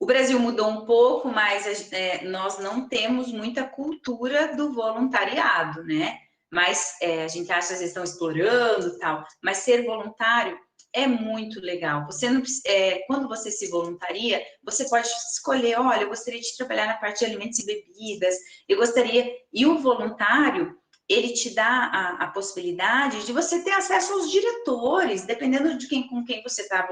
O Brasil mudou um pouco, mas nós não temos muita cultura do voluntariado, né? Mas a gente acha que eles estão explorando e tal, mas ser voluntário é muito legal. Você não, quando você se voluntaria, você pode escolher, olha, eu gostaria de trabalhar na parte de alimentos e bebidas, eu gostaria... E o voluntário, ele te dá a possibilidade de você ter acesso aos diretores, dependendo de com quem você está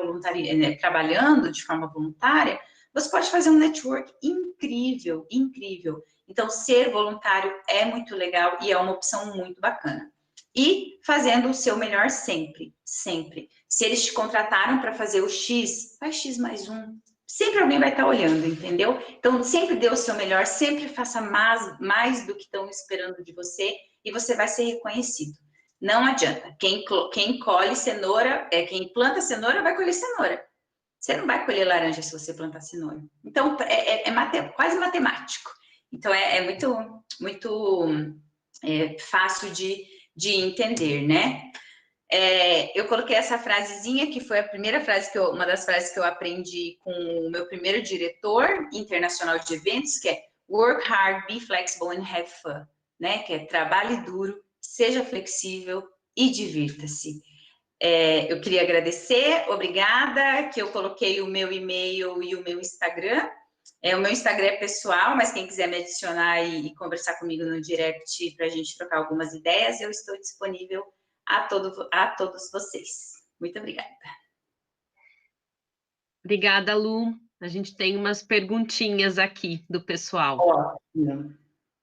trabalhando de forma voluntária, você pode fazer um network incrível, incrível. Então, ser voluntário é muito legal e é uma opção muito bacana. E fazendo o seu melhor sempre, sempre. Se eles te contrataram para fazer o X, faz X mais um. Sempre alguém vai estar olhando, entendeu? Então, sempre dê o seu melhor, sempre faça mais do que estão esperando de você e você vai ser reconhecido. Não adianta. Quem colhe cenoura, quem planta cenoura vai colher cenoura. Você não vai colher laranja se você plantar cenoura. Então, quase matemático. Então, é muito fácil de entender, né? Eu coloquei essa frasezinha, que foi a primeira frase uma das frases que eu aprendi com o meu primeiro diretor internacional de eventos, que é work hard, be flexible and have fun, né? Que é trabalhe duro, seja flexível e divirta-se. Eu queria agradecer, obrigada, que eu coloquei o meu e-mail e o meu Instagram. O meu Instagram é pessoal, mas quem quiser me adicionar e conversar comigo no direct para a gente trocar algumas ideias, eu estou disponível a todos vocês. Muito obrigada. Obrigada, Lu. A gente tem umas perguntinhas aqui do pessoal. Ótimo.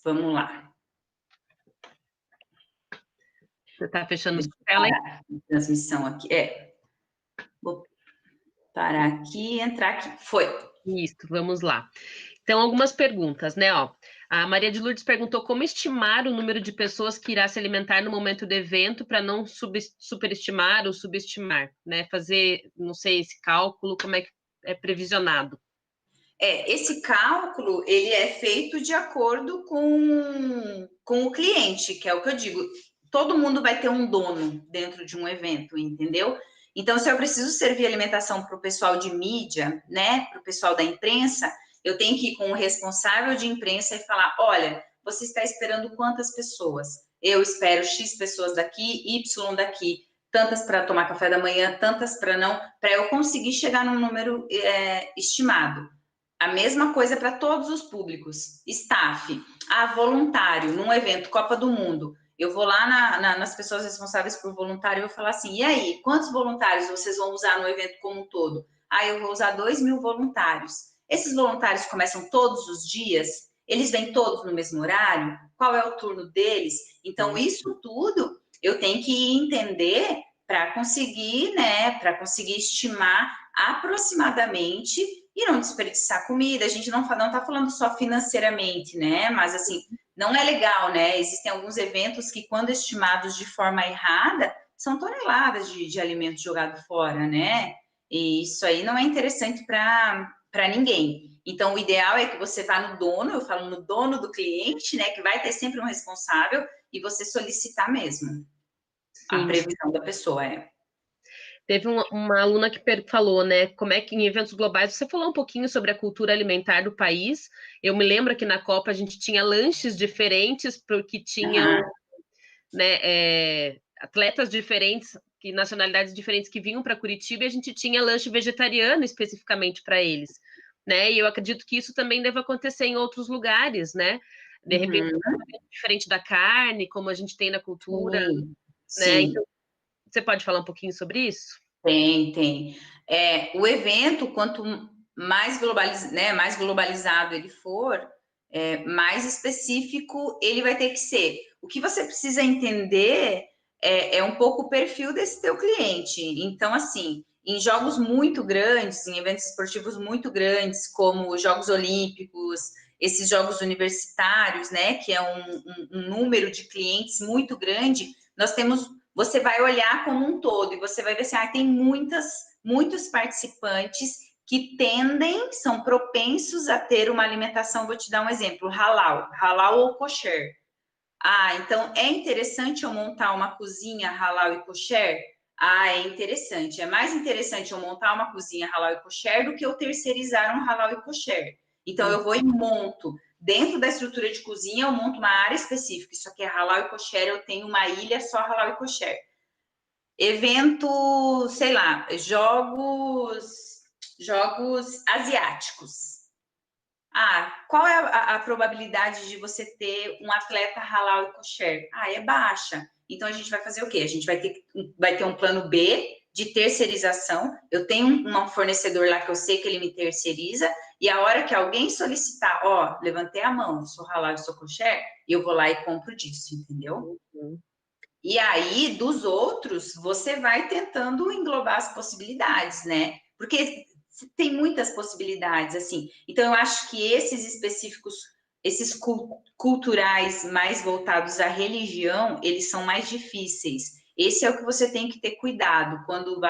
Vamos lá. Você está fechando a tela aí? Transmissão aqui. Vou parar aqui e entrar aqui. Foi. Isso, vamos lá. Então, algumas perguntas, né? A Maria de Lourdes perguntou como estimar o número de pessoas que irá se alimentar no momento do evento para não superestimar ou subestimar, né? Fazer, não sei, esse cálculo, como é que é previsionado? Esse cálculo, ele é feito de acordo com o cliente, que é o que eu digo. Todo mundo vai ter um dono dentro de um evento, entendeu? Então, se eu preciso servir alimentação para o pessoal de mídia, né, para o pessoal da imprensa, eu tenho que ir com o responsável de imprensa e falar, olha, você está esperando quantas pessoas? Eu espero X pessoas daqui, Y daqui, tantas para tomar café da manhã, tantas para não, para eu conseguir chegar num número estimado. A mesma coisa para todos os públicos. Staff, voluntário, num evento Copa do Mundo. Eu vou lá nas pessoas responsáveis por voluntário e vou falar assim, e aí, quantos voluntários vocês vão usar no evento como um todo? Eu vou usar 2.000 voluntários. Esses voluntários começam todos os dias? Eles vêm todos no mesmo horário? Qual é o turno deles? Então, isso tudo eu tenho que entender para conseguir, né, para conseguir estimar aproximadamente e não desperdiçar comida. A gente não está falando só financeiramente, né? Mas, assim, não é legal, né? Existem alguns eventos que, quando estimados de forma errada, são toneladas de alimento jogado fora, né? E isso aí não é interessante para ninguém. Então, o ideal é que você vá no dono, eu falo no dono do cliente, né? Que vai ter sempre um responsável e você solicitar mesmo. Sim. A previsão da pessoa Teve uma aluna que falou, né, como é que em eventos globais, você falou um pouquinho sobre a cultura alimentar do país. Eu me lembro que na Copa a gente tinha lanches diferentes, porque tinham né, atletas diferentes, nacionalidades diferentes que vinham para Curitiba, e a gente tinha lanche vegetariano especificamente para eles, né? E eu acredito que isso também deve acontecer em outros lugares, né? De repente, diferente da carne, como a gente tem na cultura, né? Então, você pode falar um pouquinho sobre isso? Tem. O evento, quanto mais globalizado ele for, mais específico ele vai ter que ser. O que você precisa entender é um pouco o perfil desse teu cliente. Então, assim, em jogos muito grandes, em eventos esportivos muito grandes, como os Jogos Olímpicos, esses jogos universitários, né, que é um número de clientes muito grande, você vai olhar como um todo e você vai ver assim, tem muitos participantes que são propensos a ter uma alimentação, vou te dar um exemplo, halal ou kosher. Então é interessante eu montar uma cozinha halal e kosher? Ah, é interessante. É mais interessante eu montar uma cozinha halal e kosher do que eu terceirizar um halal e kosher. Então, eu vou e monto. Dentro da estrutura de cozinha, eu monto uma área específica. Isso aqui é halal e kosher, eu tenho uma ilha só halal e kosher. Evento, sei lá, jogos asiáticos. Ah, qual é a probabilidade de você ter um atleta halal e kosher? Ah, é baixa. Então, a gente vai fazer o quê? A gente vai ter um plano B de terceirização. Eu tenho um fornecedor lá que eu sei que ele me terceiriza, e a hora que alguém solicitar, ó, levantei a mão, sou halal e sou kosher, eu vou lá e compro disso, entendeu? Uhum. E aí, dos outros, você vai tentando englobar as possibilidades, né? Porque tem muitas possibilidades, assim. Então, eu acho que esses específicos, esses culturais mais voltados à religião, eles são mais difíceis. Esse é o que você tem que ter cuidado quando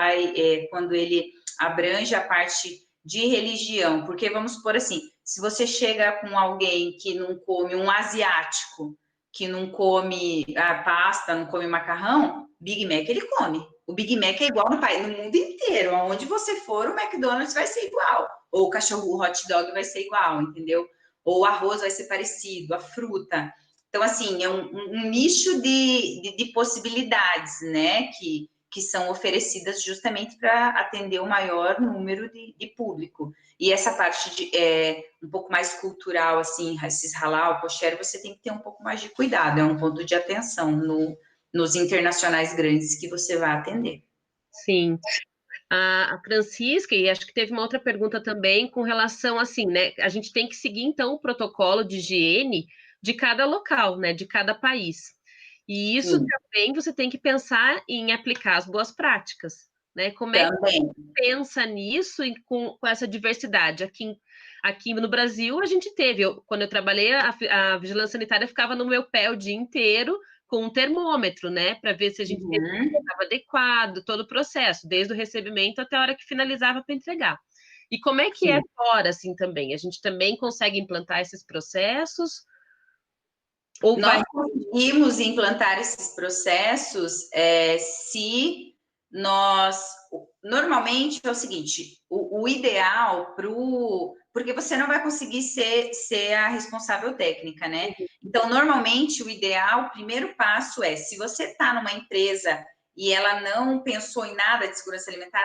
ele abrange a parte de religião. Porque, vamos supor assim, se você chega com alguém que não come um asiático, que não come pasta, não come macarrão, Big Mac ele come. O Big Mac é igual no mundo inteiro. Aonde você for, o McDonald's vai ser igual. Ou o cachorro, o hot dog vai ser igual, entendeu? Ou o arroz vai ser parecido, a fruta. Então, assim, é um nicho de possibilidades, né? Que são oferecidas justamente para atender o maior número de público. E essa parte um pouco mais cultural, assim, esses halal, kosher, você tem que ter um pouco mais de cuidado, é um ponto de atenção nos internacionais grandes que você vai atender. Sim. A Francisca, e acho que teve uma outra pergunta também com relação assim, né? A gente tem que seguir, então, o protocolo de higiene de cada local, né? De cada país. E isso Sim. também você tem que pensar em aplicar as boas práticas, né? Como é que Também. você pensa nisso e com essa diversidade? Aqui no Brasil, a gente teve, quando eu trabalhei, a vigilância sanitária ficava no meu pé o dia inteiro com um termômetro, né? Para ver se a gente estava adequado, todo o processo, desde o recebimento até a hora que finalizava para entregar. E como é que é fora, assim, também? A gente também consegue implantar esses processos? Ou vai... Nós conseguimos implantar esses processos se nós... Normalmente é o seguinte, o ideal porque você não vai conseguir ser a responsável técnica, né? Então, normalmente, o ideal, o primeiro passo se você está numa empresa e ela não pensou em nada de segurança alimentar,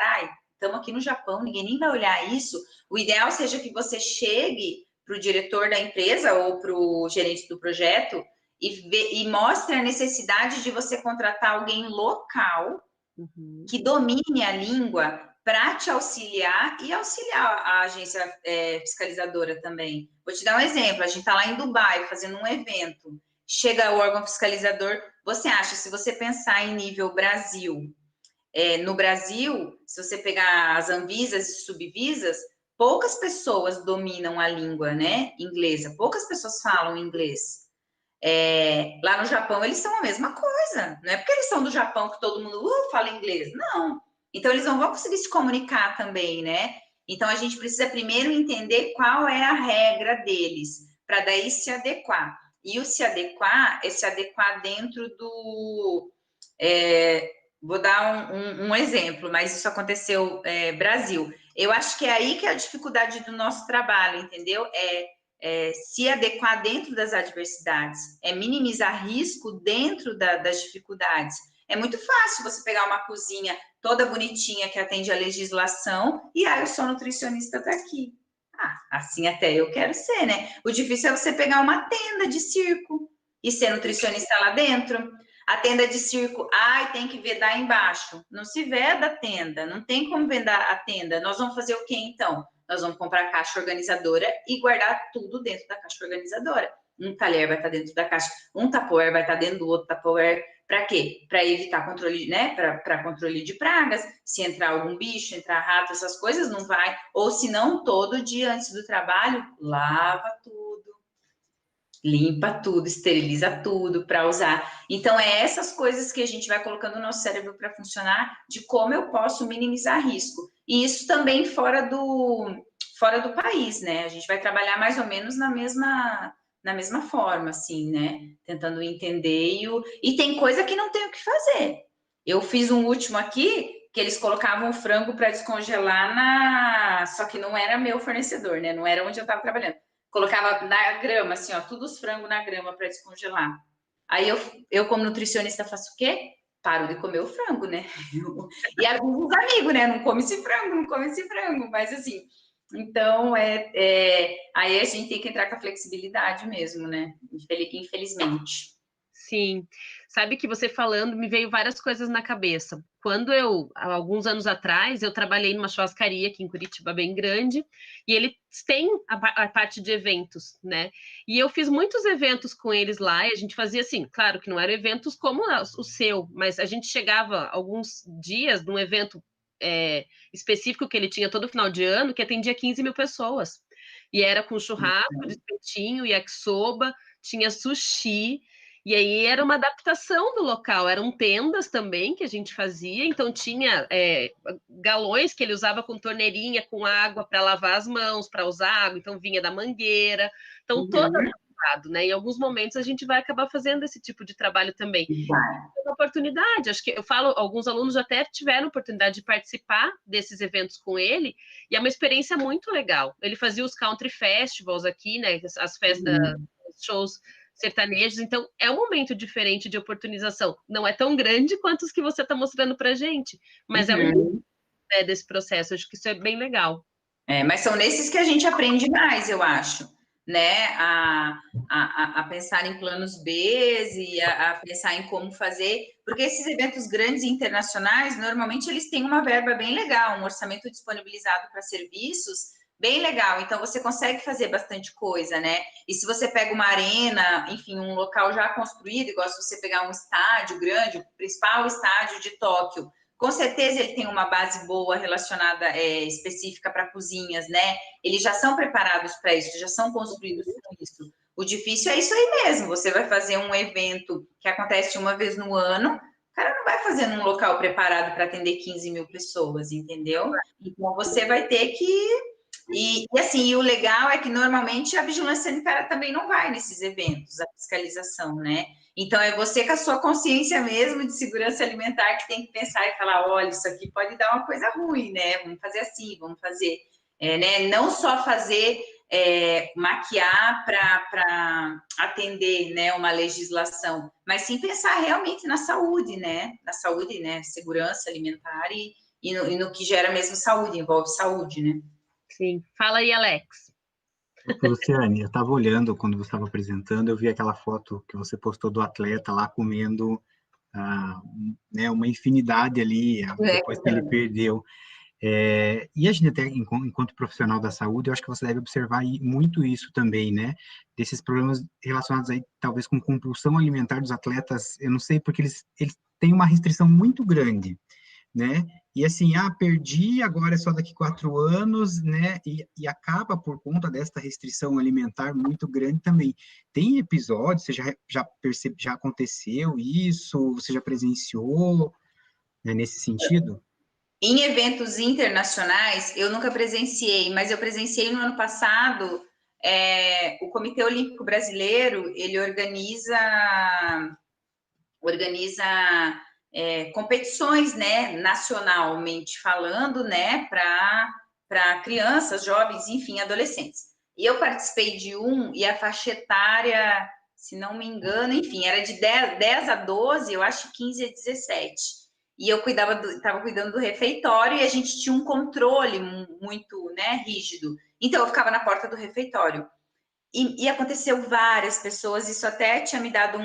estamos aqui no Japão, ninguém nem vai olhar isso, o ideal seja que você chegue para o diretor da empresa ou para o gerente do projeto e mostre a necessidade de você contratar alguém local que domine a língua para te auxiliar e auxiliar a agência fiscalizadora também. Vou te dar um exemplo, a gente está lá em Dubai fazendo um evento, chega o órgão fiscalizador, você acha, se você pensar em nível Brasil, no Brasil, se você pegar as Anvisas e Subvisas, poucas pessoas dominam a língua, né, inglesa, poucas pessoas falam inglês. Lá no Japão, eles são a mesma coisa. Não é porque eles são do Japão que todo mundo fala inglês. Não. Então, eles não vão conseguir se comunicar também, né? Então, a gente precisa primeiro entender qual é a regra deles, para daí se adequar. E o se adequar é se adequar dentro do... vou dar um exemplo, mas isso aconteceu Brasil. Eu acho que é aí que é a dificuldade do nosso trabalho, entendeu? Se adequar dentro das adversidades, minimizar risco dentro das dificuldades. É muito fácil você pegar uma cozinha toda bonitinha que atende à legislação e eu sou nutricionista daqui. Assim até eu quero ser, né? O difícil é você pegar uma tenda de circo e ser nutricionista lá dentro. A tenda de circo, tem que vedar embaixo. Não se veda a tenda, não tem como vedar a tenda. Nós vamos fazer o quê, então? Nós vamos comprar a caixa organizadora e guardar tudo dentro da caixa organizadora. Um talher vai estar dentro da caixa, um Tupperware vai estar dentro do outro Tupperware. Para quê? Para evitar controle, né? Para controle de pragas. Se entrar algum bicho, entrar rato, essas coisas, não vai. Ou se não, todo dia antes do trabalho, lava tudo. Limpa tudo, esteriliza tudo para usar. Então, essas coisas que a gente vai colocando no nosso cérebro para funcionar, de como eu posso minimizar risco. E isso também fora do país, né? A gente vai trabalhar mais ou menos na mesma forma, assim, né? Tentando entender. E tem coisa que não tem o que fazer. Eu fiz um último aqui, que eles colocavam o frango para descongelar só que não era meu fornecedor, né? Não era onde eu estava trabalhando. Colocava na grama, assim, ó, todos os frangos na grama para descongelar. Aí eu, como nutricionista, faço o quê? Paro de comer o frango, né? E aviso os amigos, né? Não come esse frango, não come esse frango. Mas assim, então aí a gente tem que entrar com a flexibilidade mesmo, né? Infelizmente. Sim, sabe que você falando me veio várias coisas na cabeça. Quando há alguns anos atrás, eu trabalhei numa churrascaria aqui em Curitiba, bem grande, e eles têm a parte de eventos, né? E eu fiz muitos eventos com eles lá, e a gente fazia assim, claro que não eram eventos como o seu, mas a gente chegava alguns dias num evento específico que ele tinha todo final de ano, que atendia 15 mil pessoas. E era com churrasco, de espetinho, yakisoba, tinha sushi. E aí era uma adaptação do local, eram tendas também que a gente fazia, então tinha galões que ele usava com torneirinha, com água para lavar as mãos, para usar água, então vinha da mangueira, então todo adaptado, né? Em alguns momentos a gente vai acabar fazendo esse tipo de trabalho também. É uma oportunidade, acho que eu falo, alguns alunos até tiveram oportunidade de participar desses eventos com ele, e é uma experiência muito legal. Ele fazia os country festivals aqui, né? As festas, shows sertanejos, então é um momento diferente de oportunização. Não é tão grande quanto os que você está mostrando para a gente, mas é um desse processo. Acho que isso é bem legal. Mas são nesses que a gente aprende mais, eu acho, né? A pensar em planos B e a pensar em como fazer, porque esses eventos grandes e internacionais, normalmente eles têm uma verba bem legal, um orçamento disponibilizado para serviços bem legal, então você consegue fazer bastante coisa, né? E se você pega uma arena, enfim, um local já construído, igual se você pegar um estádio grande, o principal estádio de Tóquio, com certeza ele tem uma base boa relacionada, específica para cozinhas, né? Eles já são preparados para isso, já são construídos para isso. O difícil é isso aí mesmo, você vai fazer um evento que acontece uma vez no ano, o cara não vai fazer num local preparado para atender 15 mil pessoas, entendeu? Então, você vai ter que... E assim, e o legal é que normalmente a vigilância sanitária também não vai nesses eventos, a fiscalização, né? Então, é você com a sua consciência mesmo de segurança alimentar que tem que pensar e falar, olha, isso aqui pode dar uma coisa ruim, né? Vamos fazer assim, vamos fazer... né? Não só fazer, maquiar para atender, né, uma legislação, mas sim pensar realmente na saúde, né? Na saúde, né? Segurança alimentar e no que gera mesmo saúde, envolve saúde, né? Sim. Fala aí, Alex. Luciane, eu estava olhando quando você estava apresentando, eu vi aquela foto que você postou do atleta lá comendo né, uma infinidade ali, depois que ele perdeu. E a gente até, enquanto profissional da saúde, eu acho que você deve observar muito isso também, né? Desses problemas relacionados aí, talvez, com compulsão alimentar dos atletas, eu não sei, porque eles têm uma restrição muito grande, né? E assim, perdi, agora é só daqui 4 anos, né? E acaba por conta desta restrição alimentar muito grande também. Tem episódios, você já percebe, já aconteceu isso? Você já presenciou, né, nesse sentido? Em eventos internacionais, eu nunca presenciei, mas eu presenciei no ano passado, o Comitê Olímpico Brasileiro, ele organiza competições, né, nacionalmente falando, né, para crianças, jovens, enfim, adolescentes. E eu participei de e a faixa etária, se não me engano, enfim, era de 10 a 12, eu acho 15 a 17. E eu estava cuidando do refeitório e a gente tinha um controle muito, né, rígido. Então, eu ficava na porta do refeitório. E aconteceu várias pessoas, isso até tinha me dado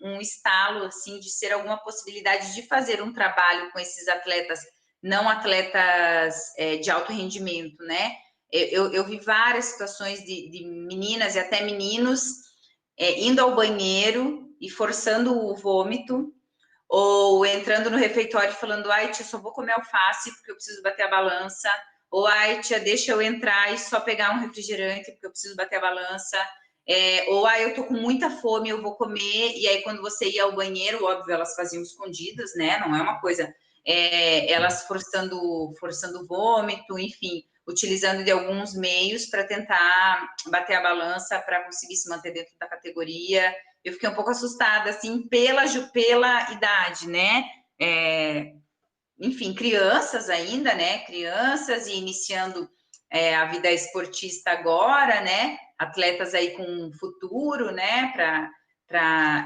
um estalo, assim, de ser alguma possibilidade de fazer um trabalho com esses atletas, não atletas de alto rendimento, né? Eu vi várias situações de meninas e até meninos indo ao banheiro e forçando o vômito, ou entrando no refeitório falando, ai, tia, só vou comer alface porque eu preciso bater a balança, ou ai, tia, deixa eu entrar e só pegar um refrigerante porque eu preciso bater a balança, ou ai, eu tô com muita fome, eu vou comer, e aí quando você ia ao banheiro, óbvio, elas faziam escondidas, né, não é uma coisa, elas forçando vômito, enfim, utilizando de alguns meios para tentar bater a balança, para conseguir se manter dentro da categoria. Eu fiquei um pouco assustada, assim, pela idade, né? enfim, crianças ainda, né? Crianças e iniciando a vida esportista agora, né? Atletas aí com futuro, né?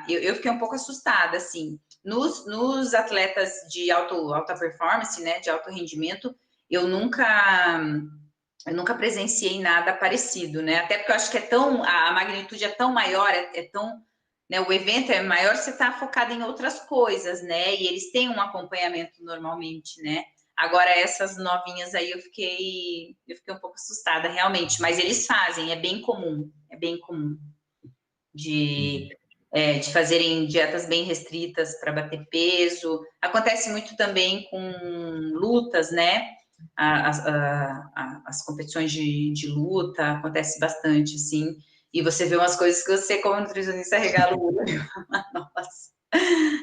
Eu fiquei um pouco assustada, assim. Nos atletas de alta performance, né? De alto rendimento, eu nunca presenciei nada parecido, né? Até porque eu acho que a magnitude é tão maior, tão, né? O evento é maior, você está focado em outras coisas, né? E eles têm um acompanhamento normalmente, né? Agora, essas novinhas aí, eu fiquei um pouco assustada, realmente. Mas eles fazem, é bem comum de fazerem dietas bem restritas para bater peso. Acontece muito também com lutas, né? As competições de luta, acontece bastante, assim. E você vê umas coisas que você, como nutricionista, regala o olho. Nossa.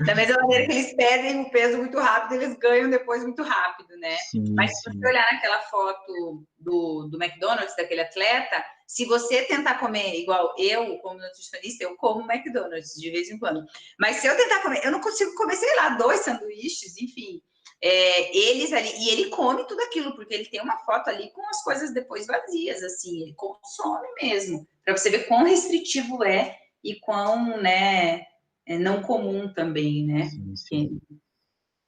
Da mesma maneira que eles perdem o peso muito rápido, eles ganham depois muito rápido, né? Sim, mas se você olhar naquela foto do McDonald's, daquele atleta, se você tentar comer igual eu, como nutricionista, eu como McDonald's de vez em quando. Mas se eu tentar comer, eu não consigo comer, sei lá, 2 sanduíches, enfim. Eles ali, e ele come tudo aquilo, porque ele tem uma foto ali com as coisas depois vazias, assim, ele consome mesmo, para você ver quão restritivo é e quão, né, não comum também, né? sim.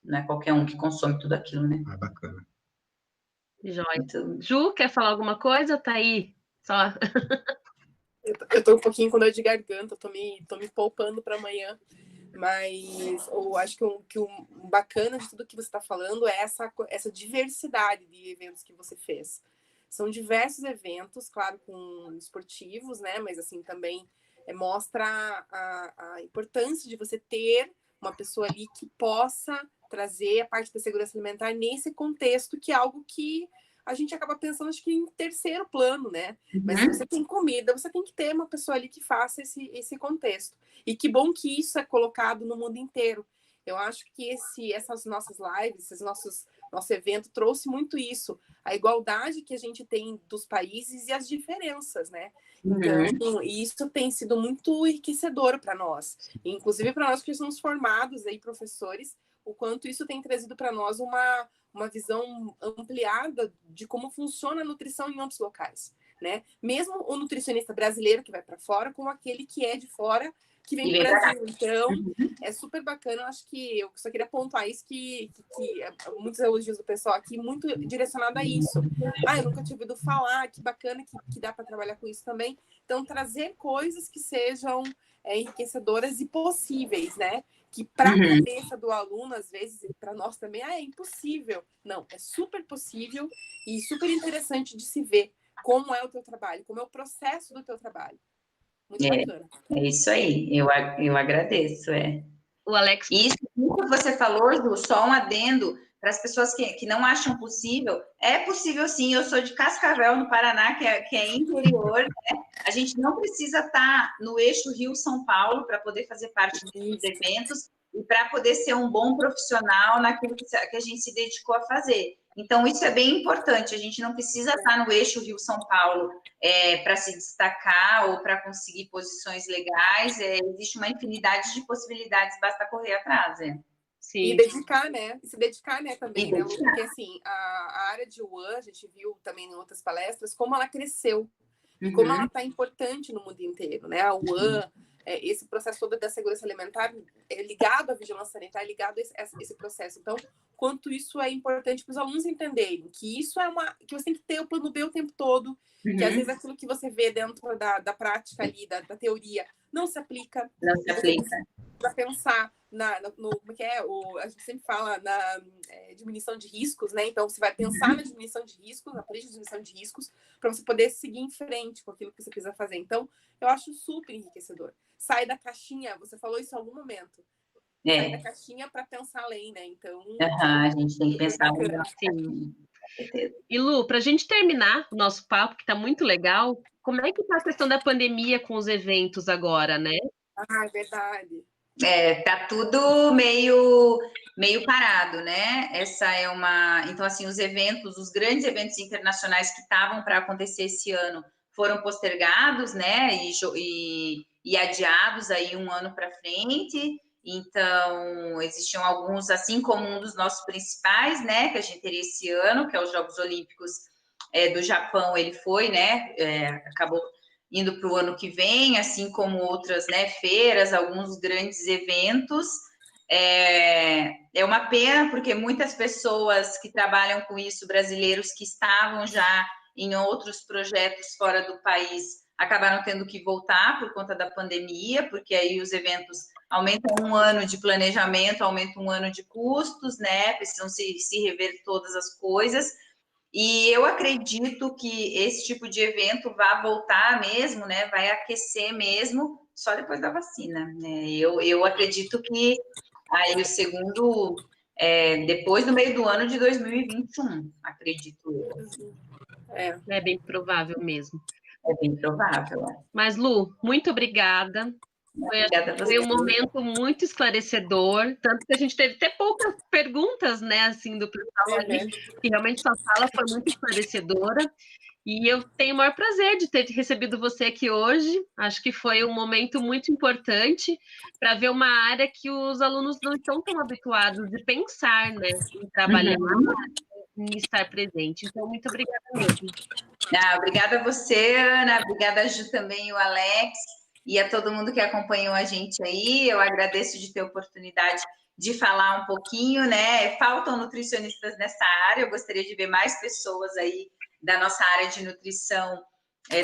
Que não é qualquer um que consome tudo aquilo, né? Bacana. Joia. Então, Ju, quer falar alguma coisa? Tá aí, só. Eu tô um pouquinho com dor de garganta, tô me poupando para amanhã, mas eu acho que o bacana de tudo que você está falando é essa diversidade de eventos que você fez. São diversos eventos, claro, com esportivos, né? Mas assim também mostra a importância de você ter uma pessoa ali que possa trazer a parte da segurança alimentar nesse contexto, que é algo que a gente acaba pensando, acho que em terceiro plano, né? Mas se você tem comida, você tem que ter uma pessoa ali que faça esse contexto. E que bom que isso é colocado no mundo inteiro. Eu acho que essas nossas lives, nosso evento trouxe muito isso. A igualdade que a gente tem dos países e as diferenças, né? Então, isso tem sido muito enriquecedor para nós. Inclusive para nós que somos formados aí, professores, o quanto isso tem trazido para nós uma visão ampliada de como funciona a nutrição em outros locais, né? Mesmo o nutricionista brasileiro que vai para fora, como aquele que é de fora, que vem do Brasil. Então, é super bacana. Eu acho que eu só queria pontuar isso, que muitos elogios do pessoal aqui, muito direcionado a isso. Eu nunca tinha ouvido falar, que bacana que dá para trabalhar com isso também. Então, trazer coisas que sejam enriquecedoras e possíveis, né? Que para a cabeça do aluno, às vezes, e para nós também, é impossível. Não, é super possível e super interessante de se ver como é o teu trabalho, como é o processo do teu trabalho. Muito bacana. É isso aí, eu agradeço. O Alex... Isso que você falou, Ju, só um adendo para as pessoas que não acham possível. É possível sim, eu sou de Cascavel, no Paraná, que é interior, né? A gente não precisa estar no eixo Rio-São Paulo para poder fazer parte dos eventos e para poder ser um bom profissional naquilo que a gente se dedicou a fazer. Então, isso é bem importante, a gente não precisa estar no eixo Rio-São Paulo para se destacar ou para conseguir posições legais, existe uma infinidade de possibilidades, basta correr atrás. Sim. E dedicar, né? E se dedicar, né, também, né? Porque, assim, a área de UAN, a gente viu também em outras palestras, como ela cresceu e como ela está importante no mundo inteiro, né? A UAN, esse processo todo da segurança alimentar é ligado à vigilância sanitária, é ligado a esse processo. Então, quanto isso é importante para os alunos entenderem que isso que você tem que ter o plano B o tempo todo, que às vezes aquilo que você vê dentro da prática ali, da teoria, não se aplica. Não se aplica. Para pensar como que é, a gente sempre fala na diminuição de riscos, né? Então, você vai pensar na diminuição de riscos, na política de diminuição de riscos, para você poder seguir em frente com aquilo que você precisa fazer. Então, eu acho super enriquecedor. Sai da caixinha, você falou isso em algum momento. Sai da caixinha para pensar além, né? Então, a gente tem que pensar assim. E Lu, para a gente terminar o nosso papo, que está muito legal, como é que está a questão da pandemia com os eventos agora, né? É verdade. Tá tudo meio parado, né? Essa é então, assim, os grandes eventos internacionais que estavam para acontecer esse ano foram postergados, né? E adiados aí um ano para frente. Então, existiam alguns, assim como um dos nossos principais, né, que a gente teria esse ano, que é os Jogos Olímpicos do Japão, ele foi, né, acabou indo para o ano que vem, assim como outras, né, feiras, alguns grandes eventos. É uma pena, porque muitas pessoas que trabalham com isso, brasileiros que estavam já em outros projetos fora do país, acabaram tendo que voltar por conta da pandemia, porque aí os eventos aumentam um ano de planejamento, aumentam um ano de custos, né? Precisam se rever todas as coisas. E eu acredito que esse tipo de evento vai voltar mesmo, né? Vai aquecer mesmo só depois da vacina, né? Eu acredito que aí o segundo, depois do meio do ano de 2021, acredito eu. É bem provável mesmo. É bem provável. Mas, Lu, muito obrigada. Foi um momento muito esclarecedor, tanto que a gente teve até poucas perguntas, né, assim, do pessoal ali, que realmente sua fala foi muito esclarecedora. E eu tenho o maior prazer de ter recebido você aqui hoje. Acho que foi um momento muito importante para ver uma área que os alunos não estão tão habituados de pensar, né, em trabalhar, em estar presente. Então, muito obrigada mesmo. Obrigada a você, Ana. Obrigada a Ju também, o Alex, e a todo mundo que acompanhou a gente aí. Eu agradeço de ter a oportunidade de falar um pouquinho, né? Faltam nutricionistas nessa área. Eu gostaria de ver mais pessoas aí da nossa área de nutrição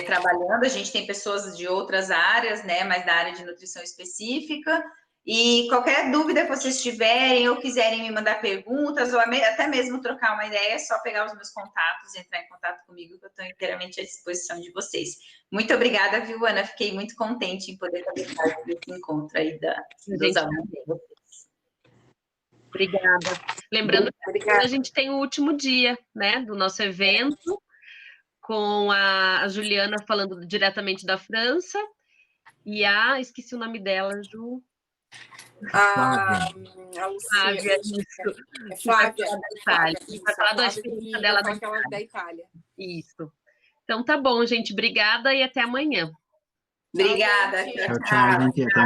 trabalhando. A gente tem pessoas de outras áreas, né? Mas da área de nutrição específica. E qualquer dúvida que vocês tiverem ou quiserem me mandar perguntas ou até mesmo trocar uma ideia, é só pegar os meus contatos e entrar em contato comigo, que eu estou inteiramente à disposição de vocês. Muito obrigada, viu, Ana? Fiquei muito contente em poder fazer parte desse encontro aí dos alunos de vocês. Obrigada. Lembrando que a gente tem o último dia, né, do nosso evento, com a Juliana falando diretamente da França e esqueci o nome dela, Ju. A Lucia. Flávia. Vai falar da experiência dela da Itália. Isso. Então tá bom, gente. Obrigada e até amanhã. Obrigada. Tchau, gente. Até